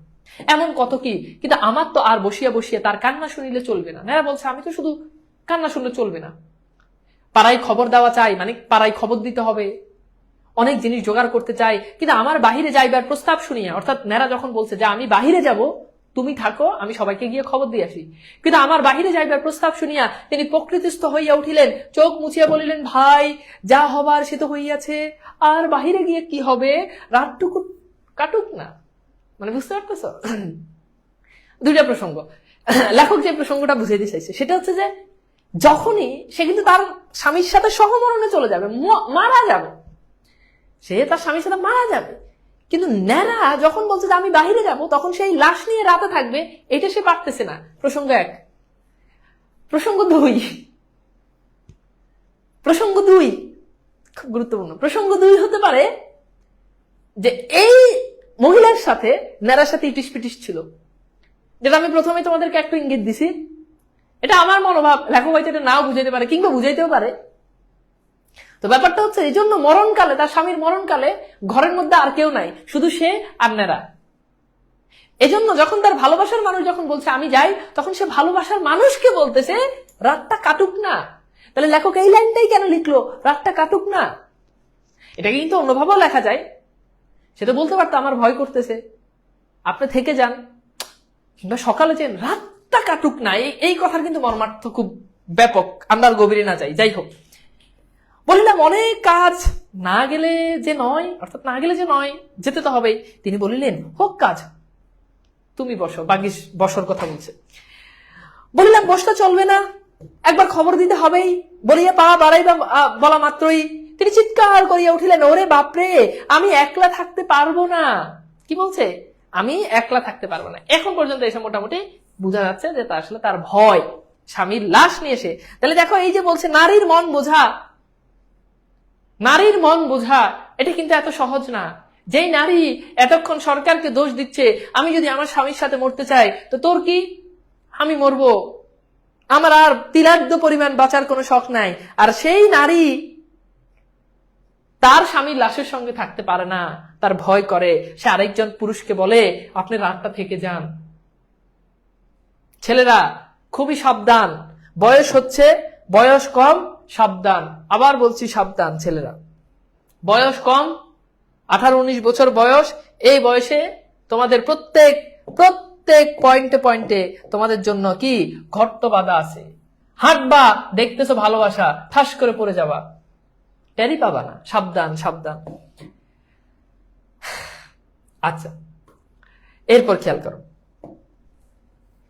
এমন কত কি, কিন্তু আমার তো আর বসিয়া বসিয়া তার কান্না শুনিলে চলবে না। নেরা বলছে আমি তো শুধু কান্না শুনলে চলবে না, পাড়ায় খবর দেওয়া চাই, মানে পাড়ায় খবর দিতে হবে, অনেক জিনিস জোগাড় করতে চাই। কিন্তু আমার বাহিরে যাইবার প্রস্তাব শুনিয়া, অর্থাৎ নেরা যখন বলছে যে আমি বাহিরে যাব, তুমি থাকো, আমি সবাইকে গিয়ে খবর দিয়ে আসি, কিন্তু আমার বাহিরে যাইবার প্রস্তাব শুনিয়া তিনি প্রকৃতিস্থ হইয়া উঠিলেন, চোখ মুছিয়া বলিলেন ভাই যা হবার সে তো হইয়াছে, আর বাহিরে গিয়ে কি হবে, রাতটুকু কাটুক না। মানে বুঝতে পারতেছ দুইটা প্রসঙ্গ। লেখক যে প্রসঙ্গটা বুঝাইতে চাইছে সেটা হচ্ছে যে যখনই সে কিন্তু তার স্বামীর সাথে সহমরণে চলে যাবে, মারা যাবে, সে তার স্বামীর সাথে মারা যাবে, কিন্তু নেরা যখন বলছে যে আমি বাহিরে যাব তখন সেই লাশ নিয়ে রাতে থাকবে, এটা সে পারতেছে না। প্রসঙ্গ এক। প্রসঙ্গ দুই খুব গুরুত্বপূর্ণ। প্রসঙ্গ দুই হতে পারে যে এই মহিলার সাথে নেরার সাথে ইটিস পিটিস ছিল, যেটা আমি প্রথমে তোমাদেরকে একটু ইঙ্গিত দিছি এটা আমার মনোভাব, লেখক হয়তো এটা নাও বুঝাইতে পারে কিংবা বুঝাইতেও পারে। তো ব্যাপারটা হচ্ছে এই জন্য মরণকালে, তার স্বামীর মরণকালে ঘরের মধ্যে আর কেউ নাই, শুধু সে আর নেরা। এজন্য যখন তার ভালোবাসার মানুষ যখন বলছে আমি যাই, তখন সে ভালোবাসার মানুষকে বলতেছে রাতটা কাটুক না। তাহলে লেখক এই লাইনটাই কেন লিখলো, রাতটা কাটুক না? এটাকে কিন্তু অন্যভাবেও লেখা যায়। সেটা বলতে পারতো আমার ভয় করতেছে, আপনি থেকে যান, কিংবা সকালে যে রাতটা কাটুক না। এই কথার কিন্তু মর্মার্থ খুব ব্যাপক, আমরা আর গভীরে না যাই। যাই হোক, বলিলাম অনেক কাজ, না গেলে যে নয়, অর্থাৎ না গেলে যে নয়, যেতে তো হবেই। তিনি বলিলেন হোক কাজ, তুমি বসো। বাগিস বসর কথা বলছে। বলিলাম বসটা চলবে না, একবার খবর দিতে হবেই। বলিয়া পা বাড়াইবা বলা মাত্রই তিনি চিৎকার করিয়া উঠিলেন, ওরে বাপরে, আমি একলা থাকতে পারবো না। কি বলছে? আমি একলা থাকতে পারবো না। এখন পর্যন্ত এসে মোটামুটি বোঝা যাচ্ছে যে তা আসলে তার ভয়, স্বামীর লাশ নিয়ে এসে। তাহলে দেখো, এই যে বলছে নারীর মন বোঝা, নারীর মন বোঝা, এটা কিন্তু এত সহজ না। যেই নারী এতক্ষণ সরকারকে দোষ দিচ্ছে, আমি যদি আমার স্বামীর সাথে মরতে চাই তো তোর কি, আমি মরবো, আমার আর তিলাদ্য পরিমাণ বাঁচার কোনো শখ নাই। আর সেই নারী তার স্বামীর লাশের সঙ্গে থাকতে পারে না, তার ভয় করে। সে আরেকজন পুরুষকে বলে আপনি রাতটা থেকে যান। ছেলেরা খুবই সাবধান, বয়স হচ্ছে, বয়স কম, সাবধান। আবার বলছি সাবধান ছেলেরা, বয়স কম, 18-19 বছর বয়স। এই বয়সে তোমাদের প্রত্যেক পয়েন্টে পয়েন্টে তোমাদের জন্য কি ঘট্ট বাধা আছে। হাঁটবা, দেখতেছো ভালোবাসা, ঠাস করে পড়ে যাবা, টেরি পাবা না। সাবধান সাবধান। আচ্ছা, এরপর খেয়াল করো,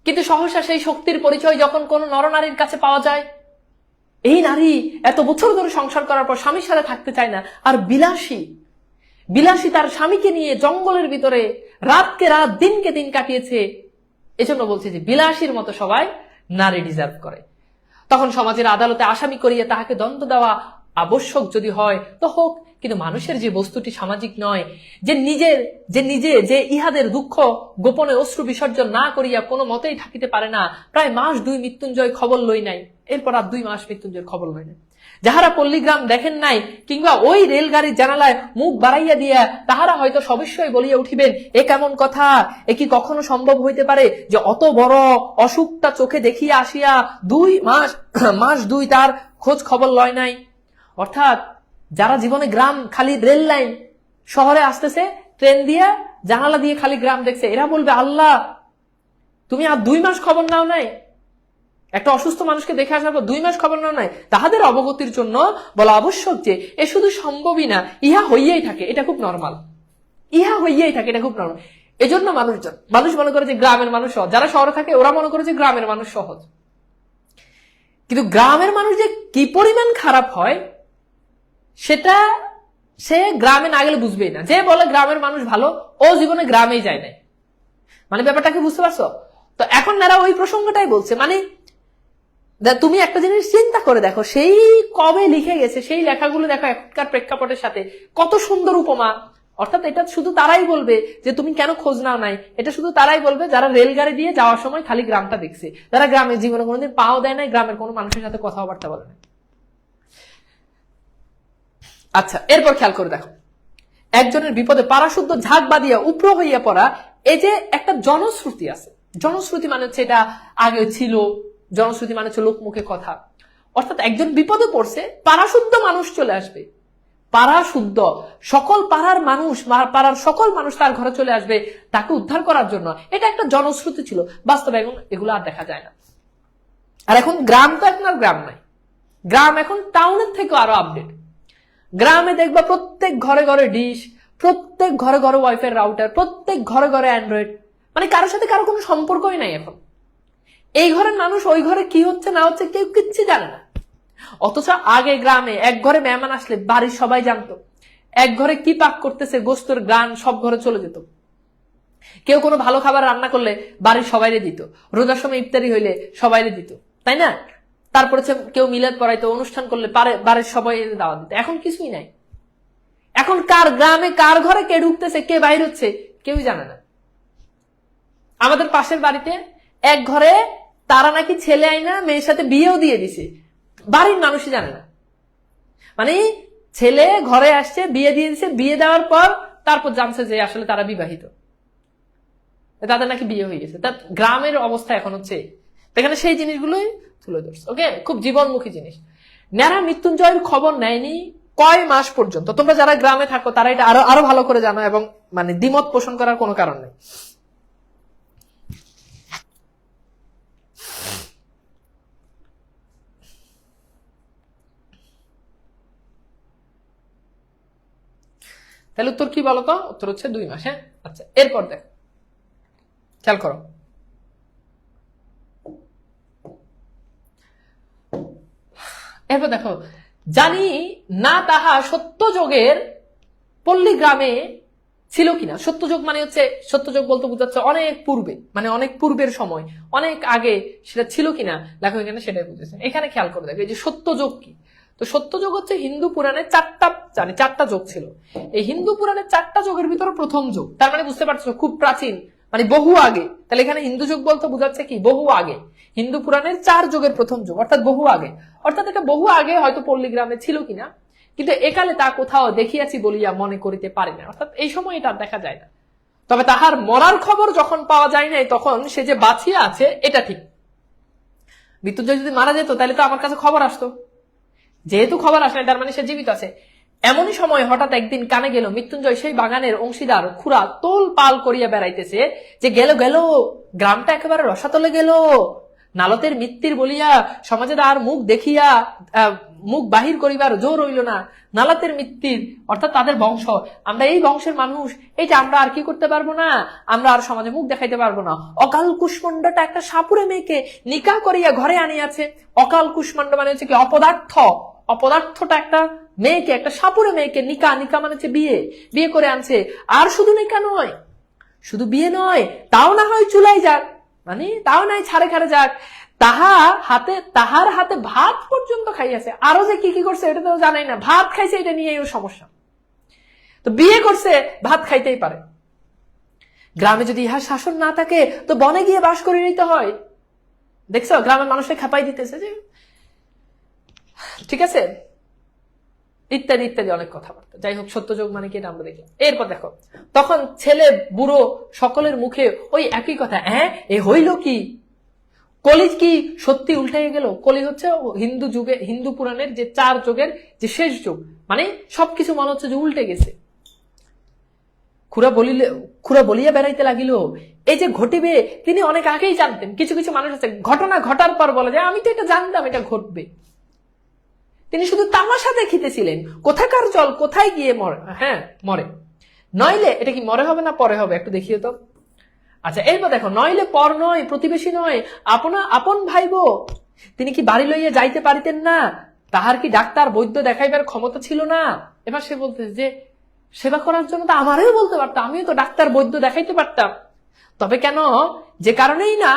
কিন্তু সহসা সেই শক্তির পরিচয় যখন কোন নরনারীর কাছে পাওয়া যায়, এই নারী এত বছর ধরে সংসার করার পর স্বামীর সাথে থাকতে চায় না, আর বিলাসী তার স্বামীকে নিয়ে জঙ্গলের ভিতরে রাতকে রাত, দিনকে দিন কাটিয়েছে। এজন্য বলছে যে বিলাসীর মতো সবাই নারী ডিজার্ভ করে। তখন সমাজের আদালতে আসামি করিয়ে তাহাকে দণ্ড দেওয়া আবশ্যক যদি হয় তো হোক, কিন্তু মানুষের যে বস্তুটি সামাজিক নয়, যে ইহাদের দুঃখ গোপনে অশ্রু বিসর্জন না করিয়া কোনো মতেই থাকিতে পারে না, প্রায় মাস 2 মৃত্যুঞ্জয় খবর লই নাই, এরপর আর 2 মাস মৃত্যুঞ্জয়ের খবর লই নাই। যাহারা পল্লীগ্রাম দেখেন নাই, কিংবা ওই রেলগাড়ির জানালায় মুখ বাড়াইয়া দিয়া, তাহারা হয়তো সবিস্ময়ে বলিয়া উঠিবেন, এ কেমন কথা, এ কি কখনো সম্ভব হইতে পারে যে অত বড় অসুখটা চোখে দেখিয়া আসিয়া 2 মাস 2 তার খোঁজ খবর লয় নাই। অর্থাৎ যারা জীবনে গ্রাম, খালি রেল লাইন, শহরে আসতেছে ট্রেন দিয়া, জানালা দিয়ে খালি গ্রাম দেখছে, এরা বলবে আল্লাহ তুমি আর 2 মাস খবর নাও নাই, একটা অসুস্থ মানুষকে দেখে আসার পর 2 মাস খবর নাও নাই। তাহাদের অবগতির জন্য বলা আবশ্যক যে এ শুধু সম্ভবই না, ইহা হইয়াই থাকে, এটা খুব নর্মাল, ইহা হইয়াই থাকে, এটা খুব নর্মাল। এজন্য মানুষ মনে করে যে গ্রামের মানুষ সহজ, যারা শহরে থাকে ওরা মনে করে যে গ্রামের মানুষ সহজ। কিন্তু গ্রামের মানুষ যে কি পরিমাণ খারাপ হয় সেটা সে গ্রামে না গেলে বুঝবেই না। যে বলে গ্রামের মানুষ ভালো, ও জীবনে গ্রামেই যায় নাই। মানে ব্যাপারটাকে বুঝতে পারছো? তো এখন এরা ওই প্রসঙ্গটাই বলছে। মানে তুমি একটা জিনিস চিন্তা করে দেখো, সেই কবে লিখে গেছে, সেই লেখাগুলো দেখো এখনকার প্রেক্ষাপটের সাথে কত সুন্দর উপমা। অর্থাৎ এটা শুধু তারাই বলবে যে তুমি কেন খোঁজ নাও নাই, এটা শুধু তারাই বলবে যারা রেলগাড়ি দিয়ে যাওয়ার সময় খালি গ্রামটা দেখছে, যারা গ্রামের জীবনে কোনোদিন পাও দেয় নাই, গ্রামের কোনো মানুষের সাথে কথাবার্তা বলে না। আচ্ছা, এরপর খেয়াল করে দেখো, একজনের বিপদে পারাশুদ্ধ ঝাঁক বাঁধিয়া উপ্র হইয়া পড়া, এই যে একটা জনশ্রুতি আছে। জনশ্রুতি মানে হচ্ছে এটা আগে ছিল, জনশ্রুতি মানে হচ্ছে লোকমুখে কথা। অর্থাৎ একজন বিপদে পড়ছে, পারাশুদ্ধ মানুষ চলে আসবে, পারাশুদ্ধ সকল পাড়ার মানুষ, পাড়ার সকল মানুষ তার ঘরে চলে আসবে তাকে উদ্ধার করার জন্য। এটা একটা জনশ্রুতি ছিল, বাস্তবে এখন এগুলো আর দেখা যায় না। আর এখন গ্রাম তো এখন আর গ্রাম নাই, গ্রাম এখন টাউনের থেকে আরো আপডেট। গ্রামে দেখবা প্রত্যেক ঘরে ঘরে ডিশ, প্রত্যেক ঘরে ঘরে ওয়াইফাই রাউটার, প্রত্যেক ঘরে ঘরে অ্যান্ড্রয়েড। মানে কারোর সাথে কারো কোনো সম্পর্কই নাই এখন। এই ঘরের মানুষ ওই ঘরে কি হচ্ছে না হচ্ছে কেউ কিচ্ছু জানে না। অথচ আগে গ্রামে এক ঘরে মেহমান আসলে বাড়ির সবাই জানতো, এক ঘরে কি পাক করতেছে, গোস্তর গান সব ঘরে চলে যেত। কেউ কোনো ভালো খাবার রান্না করলে বাড়ির সবাইরে দিত, রোজার সময় ইফতারি হইলে সবাইরে দিত, তাই না? তারপরে কেউ মিলাদ পড়াইতো, অনুষ্ঠান করলে বাড়ির সবাই দাওয়াত দিত। এখন কিছুই নাই। এখন কার গ্রামে কার ঘরে কে ঢুকতেছে কে বাইর হচ্ছে কেউই জানে না। আমাদের পাশের বাড়িতে এক ঘরে তারা নাকি ছেলে আইনা মেয়ের সাথে বিয়েও দিয়ে দিছে, বাড়ির মানুষই জানে না। মানে ছেলে ঘরে আসছে, বিয়ে দিয়ে দিছে, বিয়ে দেওয়ার পর তারপর জানছে যে আসলে তারা বিবাহিত, তাদের নাকি বিয়ে হয়ে গেছে। তার গ্রামের অবস্থা এখন হচ্ছে এখানে সেই জিনিসগুলোই তুলে ধরছে। ওকে, খুব জীবনমুখী জিনিস। ন্যাড়া মৃত্যুঞ্জয়ের খবর নেয়নি কয় মাস পর্যন্ত। তোমরা যারা গ্রামে থাকো তারা এটা আরো ভালো করে জানো, এবং মানে দ্বিমত পোষণ করার কোনো কারণ নেই। তাহলে উত্তর কি বলতো? উত্তর হচ্ছে 2 মাস। হ্যাঁ, আচ্ছা, এরপর দেখো, খেয়াল করো। এরপর দেখো, জানি না তাহা সত্যযুগের পল্লী গ্রামে ছিল কিনা। সত্যযুগ মানে হচ্ছে, সত্যযুগ বলতে বোঝাচ্ছে অনেক পূর্বে, মানে অনেক পূর্বের সময়, অনেক আগে সেটা ছিল কিনা লেখক এখানে সেটাই বুঝেছে। এখানে খেয়াল করে দেখো, এই যে সত্যযুগ কি, তো সত্যযুগ হচ্ছে হিন্দু পুরাণে 4টা যোগ ছিল। এই হিন্দু পুরাণের 4টা যোগের ভিতরে প্রথম যোগ, তার মানে বুঝতে পারছো খুব প্রাচীন, মানে বহু আগে। তাহলে এখানে হিন্দু যুগ বলতে বোঝাচ্ছে কি, বহু আগে। হিন্দু পুরাণের 4 যোগের প্রথম যোগ, অর্থাৎ বহু আগে। অর্থাৎ এটা বহু আগে হয়তো পল্লী গ্রামে ছিল কিনা, কিন্তু একালে তা কোথাও দেখিয়াছি বলিয়া মনে করিতে পারি না। অর্থাৎ এই সময় এটা দেখা যায় না। তবে তাহার মরার খবর যখন পাওয়া যায় নাই, তখন সে যে বাঁচিয়া আছে এটা ঠিক। মৃত্যুঞ্জয় যদি মারা যেত তাহলে তো আমার কাছে খবর আসতো, যেহেতু খবর আসে তার মানে সে জীবিত আছে। এমনই সময় হঠাৎ একদিন কানে গেল, মৃত্যুঞ্জয় সেই বাগানের অংশীদার খুড়া তোল পাল করিয়া বেড়াইতেছে, যে গেল গেল গ্রামটা একেবারে রসাতলে গেল, নালতের মৃত্যুর বলিয়া সমাজে আর মুখ বাহির করিবার জোর হইল না। নালাতের মৃত্যুর অর্থাৎ তাদের বংশ, আমরা এই বংশের মানুষ, এইটা আমরা আর কি করতে পারবো না, আমরা আর সমাজে মুখ দেখাইতে পারবো না। অকাল কুষ্মান্ডটা একটা সাপুরে মেয়েকে নিকা করিয়া ঘরে আনিয়াছে। অকাল কুষ্মান্ড মানে হচ্ছে কি, অপদার্থটা একটা মেয়েকে, একটা সাপুরে মেয়েকে নিকা মানে হচ্ছে বিয়ে করে আনছে। আর শুধু নিকা নয়, শুধু বিয়ে নয়, তাও না হয় চুলাই যাক, মানে তাও নাই ছাড়ে খাড়ে যাক, তাহার হাতে ভাত পর্যন্ত খাইয়াছে। আরো যে কি কি করছে এটা তো জানাই না, ভাত খাইছে এটা নিয়ে ওর সমস্যা। তো বিয়ে করছে, ভাত খাইতেই পারে। গ্রামে যদি ইহার শাসন না থাকে তো বনে গিয়ে বাস করে নিতে হয়। দেখছো গ্রামের মানুষকে খাপাই দিতেছে যে, ঠিক আছে, ইত্যাদি ইত্যাদি অনেক কথাবার্তা। যাই হোক, সত্যযুগ মানে কি এটা আমরা দেখলাম। এরপর দেখো, তখন ছেলে বুড়ো সকলের মুখে ওই একই কথা, হ্যাঁ এ হইল কি, কলি কি সত্যি উল্টাইয়া গেল। কলি হচ্ছে হিন্দু পুরাণের যে 4 যুগের যে শেষ যুগ, মানে সবকিছু মনে হচ্ছে যে উল্টে গেছে। খুড়া বলিয়া বেড়াইতে লাগিল, এই যে ঘটিবে তিনি অনেক আগেই জানতেন। কিছু কিছু মানুষ আছে ঘটনা ঘটার পর বলে যে আমি তো এটা জানতাম এটা ঘটবে, তিনি শুধু তামাশা দেখিতেছিলেন। কোথাকার জল কোথায় গিয়ে মরে। নইলে এটা কি মরে হবে না পরে হবে, একটু দেখিও তো। আচ্ছা, এরপর দেখো, নইলে পর নয়, প্রতিবেশী নয়, আপন ভাইব, তিনি কি বাড়ি লইয়া যাইতে পারিতেন না? তাহার কি ডাক্তার বৈদ্য দেখাইবার ক্ষমতা ছিল না? এবার সে বলতেছে যে সেবা করার জন্য তো আমারও বলতে পারতাম, আমিও তো ডাক্তার বৈদ্য দেখাইতে পারতাম। তবে কেন, যে কারণেই না,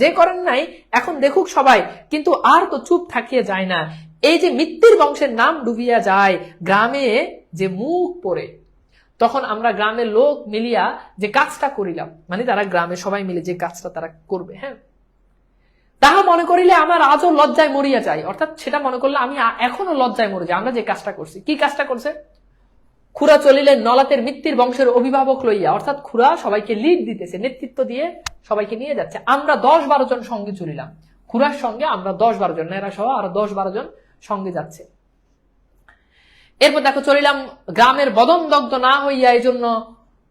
যে করেন নাই, এখন দেখুক সবাই, কিন্তু আর তো চুপ থাকিয়ে যায় না। এই যে মৃত্যুর বংশের নাম ডুবিয়া যায়, গ্রামে যে মুখ পড়ে, তখন আমরা গ্রামের লোক মিলিয়া যে কাজটা করিলাম, মানে তারা গ্রামে সবাই মিলে যে কাজটা তারা করবে, হ্যাঁ, তাহা মনে করিলে আমার আজও লজ্জায় মরিয়া যায়। অর্থাৎ সেটা মনে করলে আমি এখনো লজ্জায় মরে যাই। আমরা যে কাজটা করছি, কি কাজটা করছে? খুড়া চলিলেন নলাতের মৃত্যুর বংশের অভিভাবক লইয়া, অর্থাৎ খুড়া সবাইকে লিড দিতেছে, নেতৃত্ব দিয়ে সবাইকে নিয়ে যাচ্ছে। আমরা 10-12 জন সঙ্গে চলিলাম, খুড়ার সঙ্গে আমরা 10-12 জন, নেরা সহ আরো 10-12 জন সঙ্গে যাচ্ছে। এরপর দেখো, চলিলাম গ্রামের বদন দগ্ধ না হইয়া, এই জন্য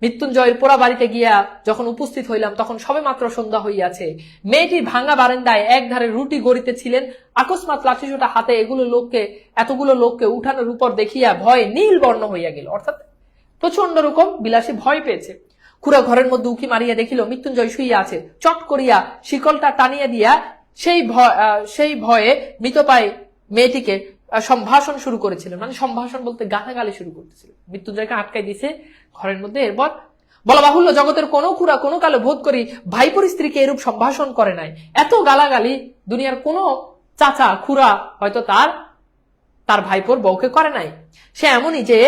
মৃত্যুঞ্জয়ের পোড়া বাড়িতে গিয়া যখন উপস্থিত হইলাম, তখন সবে মাত্র সন্ধ্যা হইয়াছে। মেয়েটি ভাঙা বারান্দায় একধারে রুটি গড়িতেছিলেন। আকস্মাৎ লাঠিসোঁটা হাতে এতগুলো লোককে উঠানোর উপর দেখিয়া ভয়ে নীল বর্ণ হইয়া গেল। অর্থাৎ প্রচন্ড রকম বিলাসী ভয় পেয়েছে। খুড়া ঘরের মধ্যে উকি মারিয়া দেখিল মৃত্যুঞ্জয় শুইয়া আছে। চট করিয়া শিকলটা টানিয়া দিয়া সেই ভয়ে মৃতপায় মেয়েটিকে সম্ভাষণ শুরু করেছিলেন, মানে সম্ভাষণ বলতে গালাগালি শুরু করতেছিল। মৃত্যুঞ্জয়কে আটকাই দিছে ঘরের মধ্যে। এরপর বলা বাহুল্য, জগতের কোনো খুড়া কোনো কালে বোধ করি ভাইপোর স্ত্রীকে এরূপ সম্ভাষণ করে নাই। এত গালাগালি দুনিয়ার কোনো চাচা খুড়া হয়তো তার ভাইপোর বউকে করে নাই। সে এমনই যে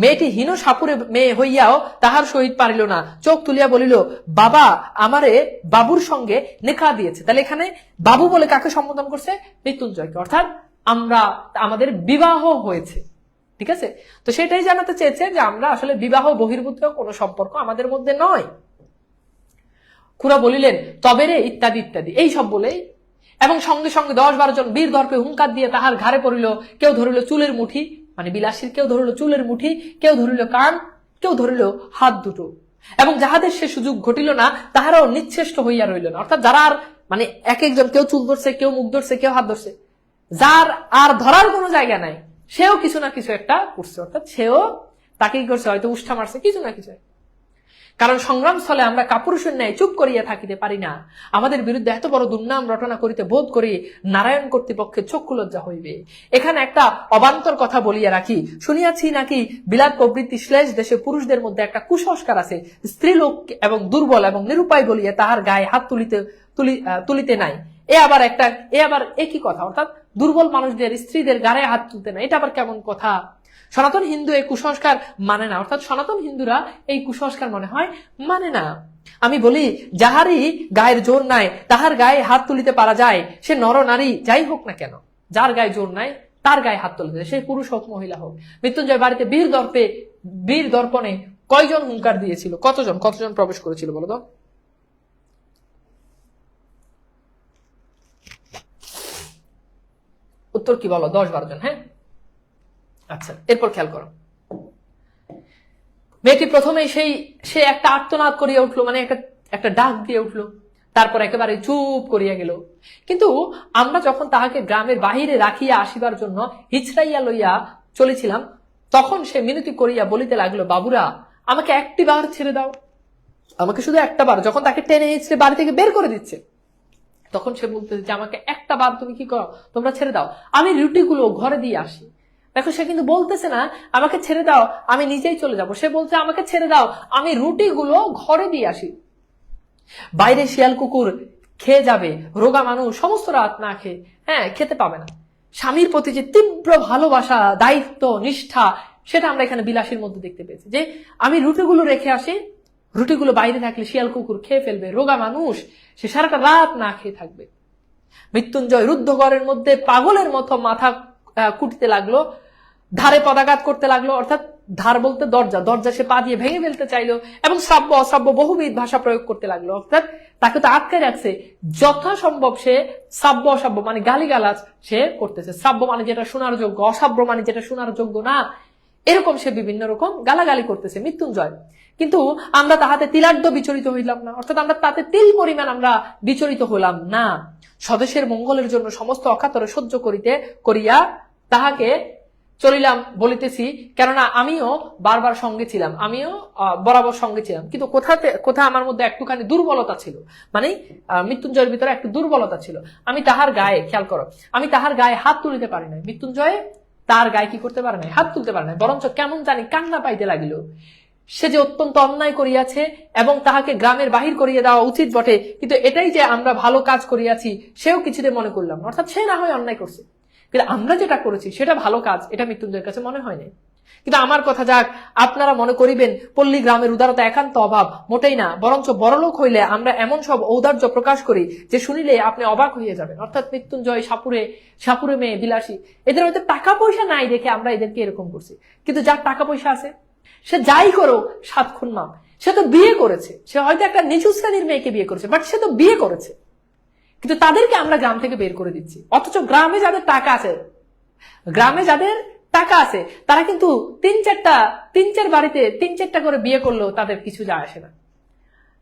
মেয়েটি হীন সাপুরে মেয়ে হইয়াও তাহার সহিত পারিল না, চোখ তুলিয়া বলিল, বাবা আমারে বাবুর সঙ্গে নেখা দিয়েছে। তাহলে এখানে বাবু বলে কাকে সম্বোধন করছে? মৃত্যুঞ্জয়কে, অর্থাৎ আমাদের বিবাহ হয়েছে। ঠিক আছে, তো সেটাই জানাতে চেয়েছে যে আমরা আসলে বিবাহ বহির্ভূত কোনো সম্পর্ক আমাদের মধ্যে নয়। খুড়া বলিলেন, তবে রে, ইত্যাদি ইত্যাদি এই সব বলেই, এবং সঙ্গে সঙ্গে 10-12 জন বীর দর্পে হুঙ্কার দিয়ে তাহার ঘাড়ে পড়িল। কেউ ধরিল চুলের মুঠি, মানে বিলাসীর, কেউ ধরিল চুলের মুঠি, কেউ ধরিল কান, কেউ ধরিল হাত দুটো, এবং যাহাদের সে সুযোগ ঘটিল না তাহারাও নিচ্ছেষ্ট হইয়া রইল না। অর্থাৎ যারা আর মানে এক একজন, কেউ চুল ধরছে, কেউ মুখ ধরছে, কেউ হাত ধরছে, যার আর ধরার কোনো জায়গা নাই সেও কিছু না কিছু একটা করছে। অর্থাৎ সেও তাকে কি করছে, হয়তো উষ্ঠা মারছে, কিছু না কিছু। কারণ সংগ্রাম স্থলে আমরা কাপুরুষের ন্যায় চুপ করিয়া থাকিতে পারি না। আমাদের বিরুদ্ধে এত বড় দুর্নাম রটনা করিতে বোধ করি নারায়ণ কর্তৃপক্ষের চক্ষু লজ্জা হইবে। এখানে একটা অবান্তর কথা বলিয়া রাখি, শুনিয়াছি নাকি বিলাত প্রভৃতি শ্লেষ দেশে পুরুষদের মধ্যে একটা কুসংস্কার আছে, স্ত্রীলোক এবং দুর্বল এবং নিরুপায় বলিয়া তাহার গায়ে হাত তুলিতে নাই। এ আবার একই কথা, অর্থাৎ দুর্বল মানুষদের, স্ত্রীদের গায়ে হাত তুলতে নাই, এটা আবার কেমন কথা? সনাতন হিন্দু এই কুসংস্কার মানে না, অর্থাৎ সনাতন হিন্দুরা এই কুসংস্কার মনে হয় মানে না। আমি বলি, যাহারই গায়ের জোর নাই তাহার গায়ে হাত তুলিতে পারা যায়, সে নর নারী যাই হোক না কেন। যার গায়ে জোর নাই তার গায়ে হাত তুলতে যায়, সে পুরুষ হোক মহিলা হোক। মৃত্যুঞ্জয় বাড়িতে বীর দর্পণে কয়জন হুঙ্কার দিয়েছিল? কতজন প্রবেশ করেছিল বলো তো? উত্তর কি বলো? 10-12 জন। হ্যাঁ, আচ্ছা, এরপর খেয়াল করো, মেয়েটি প্রথমে সে একটা আর্তনাদ করিয়া উঠলো, মানে একটা ডাক দিয়ে উঠলো, তারপর একেবারে চুপ করিয়া গেল। কিন্তু আমরা যখন তাহাকে গ্রামের বাহিরে রাখিয়া আসিবার জন্য হিচড়াইয়া লইয়া চলেছিলাম, তখন সে মিনতি করিয়া বলিতে লাগলো, বাবুরা আমাকে একটি বার ছেড়ে দাও, আমাকে শুধু একটা বার। যখন তাকে টেনে হিচড়ে বাড়ি থেকে বের করে দিচ্ছে, তখন সে বলতে যে আমাকে একটা বার তুমি কি করো, তোমরা ছেড়ে দাও, আমি রুটিগুলো ঘরে দিয়ে আসি। দেখো, সে কিন্তু বলতেছে না আমাকে ছেড়ে দাও আমি নিজেই চলে যাব, সে বলছে আমাকে ছেড়ে দাও আমি রুটিগুলো ঘরে দিয়ে আসি। বাইরে শিয়াল কুকুর খেয়ে যাবে, রোগা মানুষ সমস্ত রাত না খেয়ে, খেতে পাবে না। স্বামীর প্রতি যে তীব্র ভালোবাসা, দায়িত্ব, নিষ্ঠা, সেটা আমরা এখানে বিলাসীর মধ্যে দেখতে পেয়েছি। যে আমি রুটিগুলো রেখে আসি, রুটিগুলো বাইরে থাকলে শিয়াল কুকুর খেয়ে ফেলবে, রোগা মানুষ সে সারাটা রাত না খেয়ে থাকবে। মৃত্যুঞ্জয় রুদ্ধঘরের মধ্যে পাগলের মতো মাথা কুটতে লাগলো, ধারে পদাঘাত করতে লাগলো, অর্থাৎ ধার বলতে দরজা সে পা দিয়ে ভেঙে ফেলতে চাইলো, এবং শ্রাব্য অশ্রাব্য বহুবিধ ভাষা প্রয়োগ করতে লাগলো। অর্থাৎ তাকে তো আটকে রাখছে, যথাসম্ভব সে শ্রাব্য অশ্রাব্য মানে গালিগালাজ সে করতেছে। শ্রাব্য মানে যেটা শোনার যোগ্য, অশ্রাব্য মানে যেটা শোনার যোগ্য না, এরকম সে বিভিন্ন রকম গালাগালি করতেছে মৃত্যুঞ্জয়। কিন্তু আমরা তাহাতে তিলার্ধ বিচলিত হইলাম না, অর্থাৎ আমরা তাতে তিল পরিমাণ আমরা বিচলিত হলাম না। স্বদেশের মঙ্গলের জন্য সমস্ত অকাতরে সহ্য করিয়া তাহাকে চলিলাম বলিতেছি, কেননা আমিও বারবার সঙ্গে ছিলাম, আমিও বরাবর সঙ্গে ছিলাম। কিন্তু কোথা আমার মধ্যে একটুখানি দুর্বলতা ছিল, মানে মৃত্যুঞ্জয়ের ভিতরে একটু দুর্বলতা ছিল। আমি তাহার গায়ে, খেয়াল করো, আমি তাহার গায়ে হাত তুলিতে পারি নাই। মৃত্যুঞ্জয় তার গায়ে কি করতে পারে নাই? হাত তুলতে পারে নাই, বরঞ্চ কেমন জানি কান্না পাইতে লাগিল। সে যে অত্যন্ত অন্যায় করিয়াছে এবং তাহাকে গ্রামের বাহির করিয়ে দেওয়া উচিত বটে, কিন্তু এটাই যে আমরা ভালো কাজ করিয়াছি সেও কিছুতে মনে করলাম, অর্থাৎ সে না হয় অন্যায় করছে, কিন্তু আমরা যেটা করেছি সেটা ভালো কাজ, এটা মৃত্যুঞ্জয়ের কাছে মনে হয় নাই। কিন্তু আমার কথা যাক, আপনারা মনে করিবেন পল্লী গ্রামের উদারতা একান্ত অভাব, মোটেই না, বরঞ্চ বড়লোক হইলে আমরা এমন সব ঔদার্য প্রকাশ করি যে শুনিলে আপনি অবাক হইয়া যাবেন। অর্থাৎ মৃত্যুঞ্জয়, সাপুরে মেয়ে, বিলাসী, এদের হয়তো টাকা পয়সা নাই দেখে আমরা এদেরকে এরকম করছি, কিন্তু যার টাকা পয়সা আছে সে যাই করুক 7 খুন মাপ, সে তো বিয়ে করেছে, সে হয়তো একটা নিচু শ্রেণীর মেয়েকে বিয়ে করেছে, বাট সে তো বিয়ে করেছে, কিন্তু তাদেরকে আমরা গ্রাম থেকে বের করে দিচ্ছি। অথচ গ্রামে যাদের টাকা আছে তারা কিন্তু 3-4 বাড়িতে 3-4টা করে বিয়ে করলেও তাদের কিছু যায় আসে না।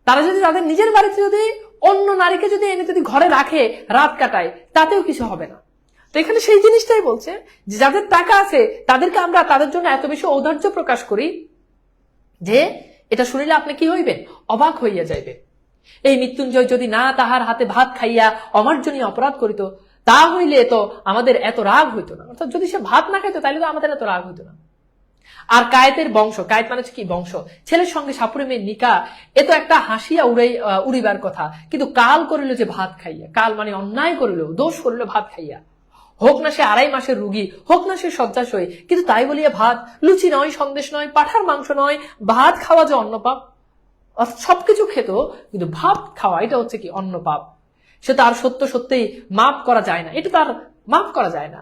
তারা যদি তাদের নিজের বাড়িতে যদি অন্য নারীকে যদি এনে যদি ঘরে রাখে, রাত কাটায়, তাতেও কিছু হবে না। তো এখানে সেই জিনিসটাই বলছে যে যাদের টাকা আছে তাদেরকে আমরা তাদের জন্য এত বেশি ঔদার্য প্রকাশ করি যে এটা শুনিলে আপনি কি হইবেন? অবাক হইয়া যাইবে। এই মৃত্যুঞ্জয় যদি না তাহার হাতে ভাত খাইয়া অমার্জনীয় অপরাধ করিত, তা হইলে তো আমাদের এত রাগ হইতো না। অর্থাৎ যদি সে ভাত না খাইতো তাহলে তো আমাদের এত রাগ হইতো না। আর কায়েতের বংশ, কায়েত মানে কি বংশ, ছেলের সঙ্গে সাপুরে মেয়ের নিকা, এ তো একটা হাসিয়া উড়িবার কথা, কিন্তু কাল করিল যে ভাত খাইয়া, কাল মানে অন্যায় করিল, দোষ করিল ভাত খাইয়া। হোক না সে 2.5 মাসের রুগী, হোক না সে শয্যাশয়ী, কিন্তু তাই বলিয়া ভাত, লুচি নয়, সন্দেশ নয়, পাঠার মাংস নয়, ভাত খাওয়া যে অন্ন পাপ। সবকিছু খেত, কিন্তু ভাত খাওয়া এটা হচ্ছে কি অন্ন পাপ। সে তার সত্য সত্যিই মাপ করা যায় না, এটা তার মাপ করা যায় না।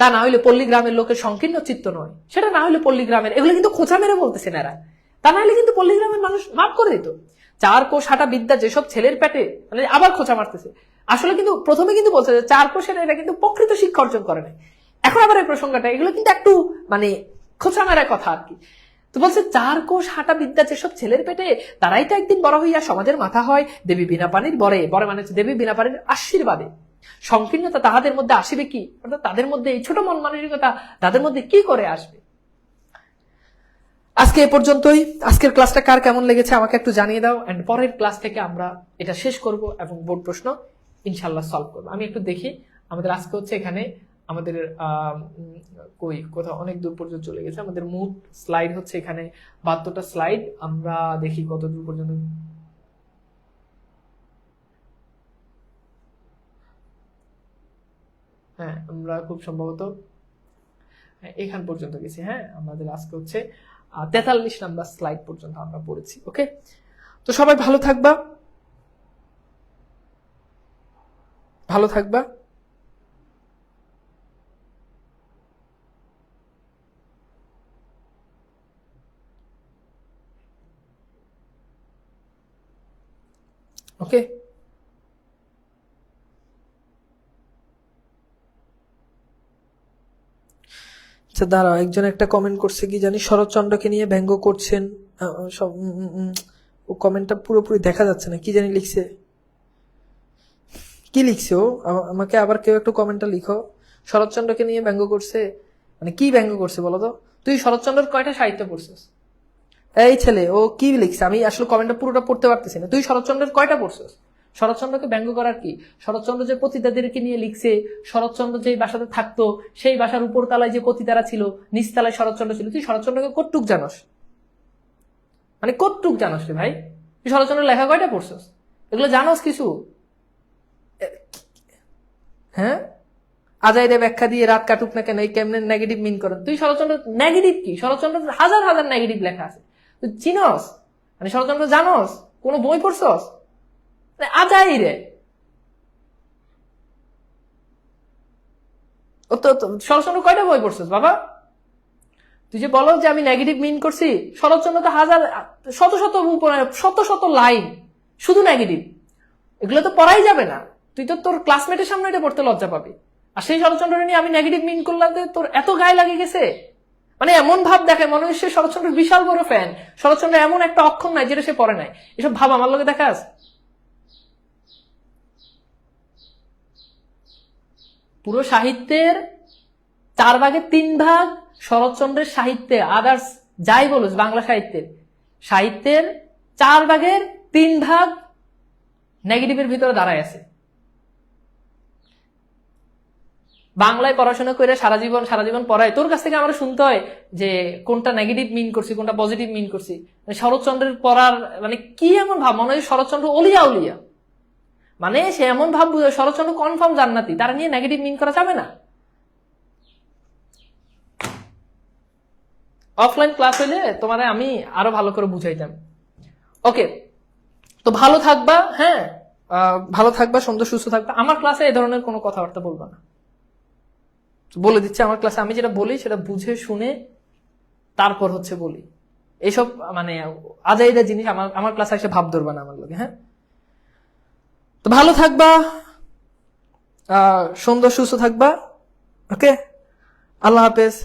তা না হইলে পল্লীগ্রামের লোকের সংকীর্ণ চিত্ত নয়, সেটা না হইলে পল্লীগ্রামের, এগুলো কিন্তু খোঁচা মেরে বলতেছেন এরা, তা না হলে কিন্তু পল্লীগ্রামের মানুষ মাপ করে দিত। 4 কোষ হাঁটা বিদ্যা যেসব ছেলের পেটে, মানে আবার খোঁচা মারতেছে। আসলে কিন্তু প্রথমে কিন্তু বলছে যে 4 কোষের এরা কিন্তু প্রকৃত শিক্ষা অর্জন করে নাই। এখন আবার এই প্রসঙ্গটা, এগুলো কিন্তু একটু মানে খোঁচা মেরা কথা আর কি। তো বলছে 4 কোষ হাঁটা বিদ্যা যেসব ছেলের পেটে, তারাই তো একদিন বড় হইয়া সমাজের মাথা হয়। দেবী বিনা পানির বরে, বরে মানে হচ্ছে দেবী বিনা পানির আশীর্বাদে। সংকীর্ণতা তাহাদের মধ্যে আসিবে কি, অর্থাৎ তাদের মধ্যে এই ছোট মন মানসিকতা তাদের মধ্যে কি করে আসবে। আজকে এ পর্যন্তই। আজকের ক্লাসটা কার কেমন লেগেছে আমাকে একটু জানিয়ে দাও, এন্ড পরের ক্লাস থেকে আমরা এটা শেষ করব এবং বোর্ড প্রশ্ন ইনশাল্লাহ সলভ করবো। আমি একটু দেখি আমাদের আজকে হচ্ছে এখানে আমাদের কোথাও অনেক দূর পর্যন্ত চলে গেছে। আমাদের মোট স্লাইড হচ্ছে এখানে 72টা স্লাইড। আমরা দেখি কত দূর পর্যন্ত। হ্যাঁ, আমরা খুব সম্ভবত এখান পর্যন্ত গেছি। হ্যাঁ, আমাদের আজকে হচ্ছে 43 নাম্বার স্লাইড পর্যন্ত আমরা পড়েছি। ওকে, তো সবাই ভালো থাকবা, ভালো থাকবা। ওকে, আচ্ছা দাঁড়াও, একজন একটা কমেন্ট করছে কি জানি, শরৎচন্দ্রকে নিয়ে ব্যঙ্গ করছেন। ও কমেন্টটা পুরোপুরি দেখা যাচ্ছে না, কি জানি লিখছে, কি লিখছে ও, আমাকে আবার কেউ একটু কমেন্টটা লিখো। শরৎচন্দ্রকে নিয়ে ব্যঙ্গ করছে, মানে কি ব্যঙ্গ করছে বলো তো? তুই শরৎচন্দ্রের কয়টা সাহিত্য পড়ছিস? এই ছেলে, ও কি লিখছে? আমি আসলে কমেন্টটা পুরোটা পড়তে পারতেছি না। তুই শরৎচন্দ্রের কয়টা পড়ছিস? শরৎচন্দ্রকে ব্যঙ্গ করার কি? শরৎচন্দ্র যে পতিতাদেরকে নিয়ে লিখছে, শরৎচন্দ্র যে বাসাতে থাকতো, সেই বাসার উপর তলায় যে পতিতারা ছিল, নিচতলায় শরৎচন্দ্র ছিল, তুই শরৎচন্দ্রকে কতটুক জানোস? মানে কতটুক জানোস রে ভাই? তুই শরৎচন্দ্রের লেখা কয়টা পড়ছিস? এগুলো জানোস কিছু? হ্যাঁ, আজাইরে ব্যাখ্যা দিয়ে রাত কাটুক না কেন, এই কেমনে নেগেটিভ মিন করেন? তুই শরৎচন্দ্র নেগেটিভ কি? শরৎচন্দ্র হাজার হাজার নেগেটিভ লেখা আছে, তুই চিনস? মানে শরৎচন্দ্র জানোস? কোনো বই পড়ছস? আজাইরে ও তো শরৎচন্দ্র কয়টা বই পড়ছস বাবা? তুই যে বলো যে আমি নেগেটিভ মিন করছি, শরৎচন্দ্র তো হাজার শত শত শত শত লাইন শুধু নেগেটিভ, এগুলো তো পড়াই যাবে না। তুই তো তোর ক্লাসমেটের সামনে এটা পড়তে লজ্জা পাবি। আর সেই শরৎচন্দ্র নিয়ে আমি নেগেটিভ মিন করলাম, তোর এত গায়ে লাগে গেছে। মানে এমন ভাব দেখে মনে হচ্ছে শরৎচন্দ্রের বিশাল বড় ফ্যান। শরৎচন্দ্র এমন একটা অক্ষর নাই যেটা সে পড়ে নাই। এসব ভাব আমার লোকে দেখাস? পুরো সাহিত্যের 4 ভাগের 3 ভাগ শরৎচন্দ্রের সাহিত্যে, আদার্স যাই বলুস বাংলা সাহিত্যের 4 ভাগের 3 ভাগ নেগেটিভের ভিতরে দাঁড়ায় আছে। বাংলায় পড়াশোনা করে সারা জীবন পড়ায়, তোর কাছ থেকে আমরা শুনতে হয় যে কোনটা নেগেটিভ মিন করছি, কোনটা পজিটিভ মিন করছি। শরৎচন্দ্রের পড়ার মানে কি এমন ভাব, মনে হয় শরৎচন্দ্র অলিয়া উলিয়া, মানে সে এমন ভাব শরৎচন্দ্র কনফার্ম জান্নাতি, তারা নিয়ে নেগেটিভ মিন করা যাবে না। অফলাইন ক্লাস হইলে তোমার আমি আরো ভালো করে বুঝাইতাম। ওকে, তো ভালো থাকবা। হ্যাঁ, ভালো থাকবা, সুন্দর সুস্থ থাকবা। আমার ক্লাসে এই ধরনের কোনো কথাবার্তা বলবা না, বলে দিচ্ছি। আমার ক্লাসে আমি যেটা বলি সেটা বুঝে শুনে তারপর হচ্ছে বলি। এইসব মানে আজাইদা জিনিস আমার ক্লাসে এসে ভাব ধরবা না আমার লোকে। হ্যাঁ, তো ভালো থাকবা, সুন্দর সুস্থ থাকবা। ওকে, আল্লাহ হাফেজ।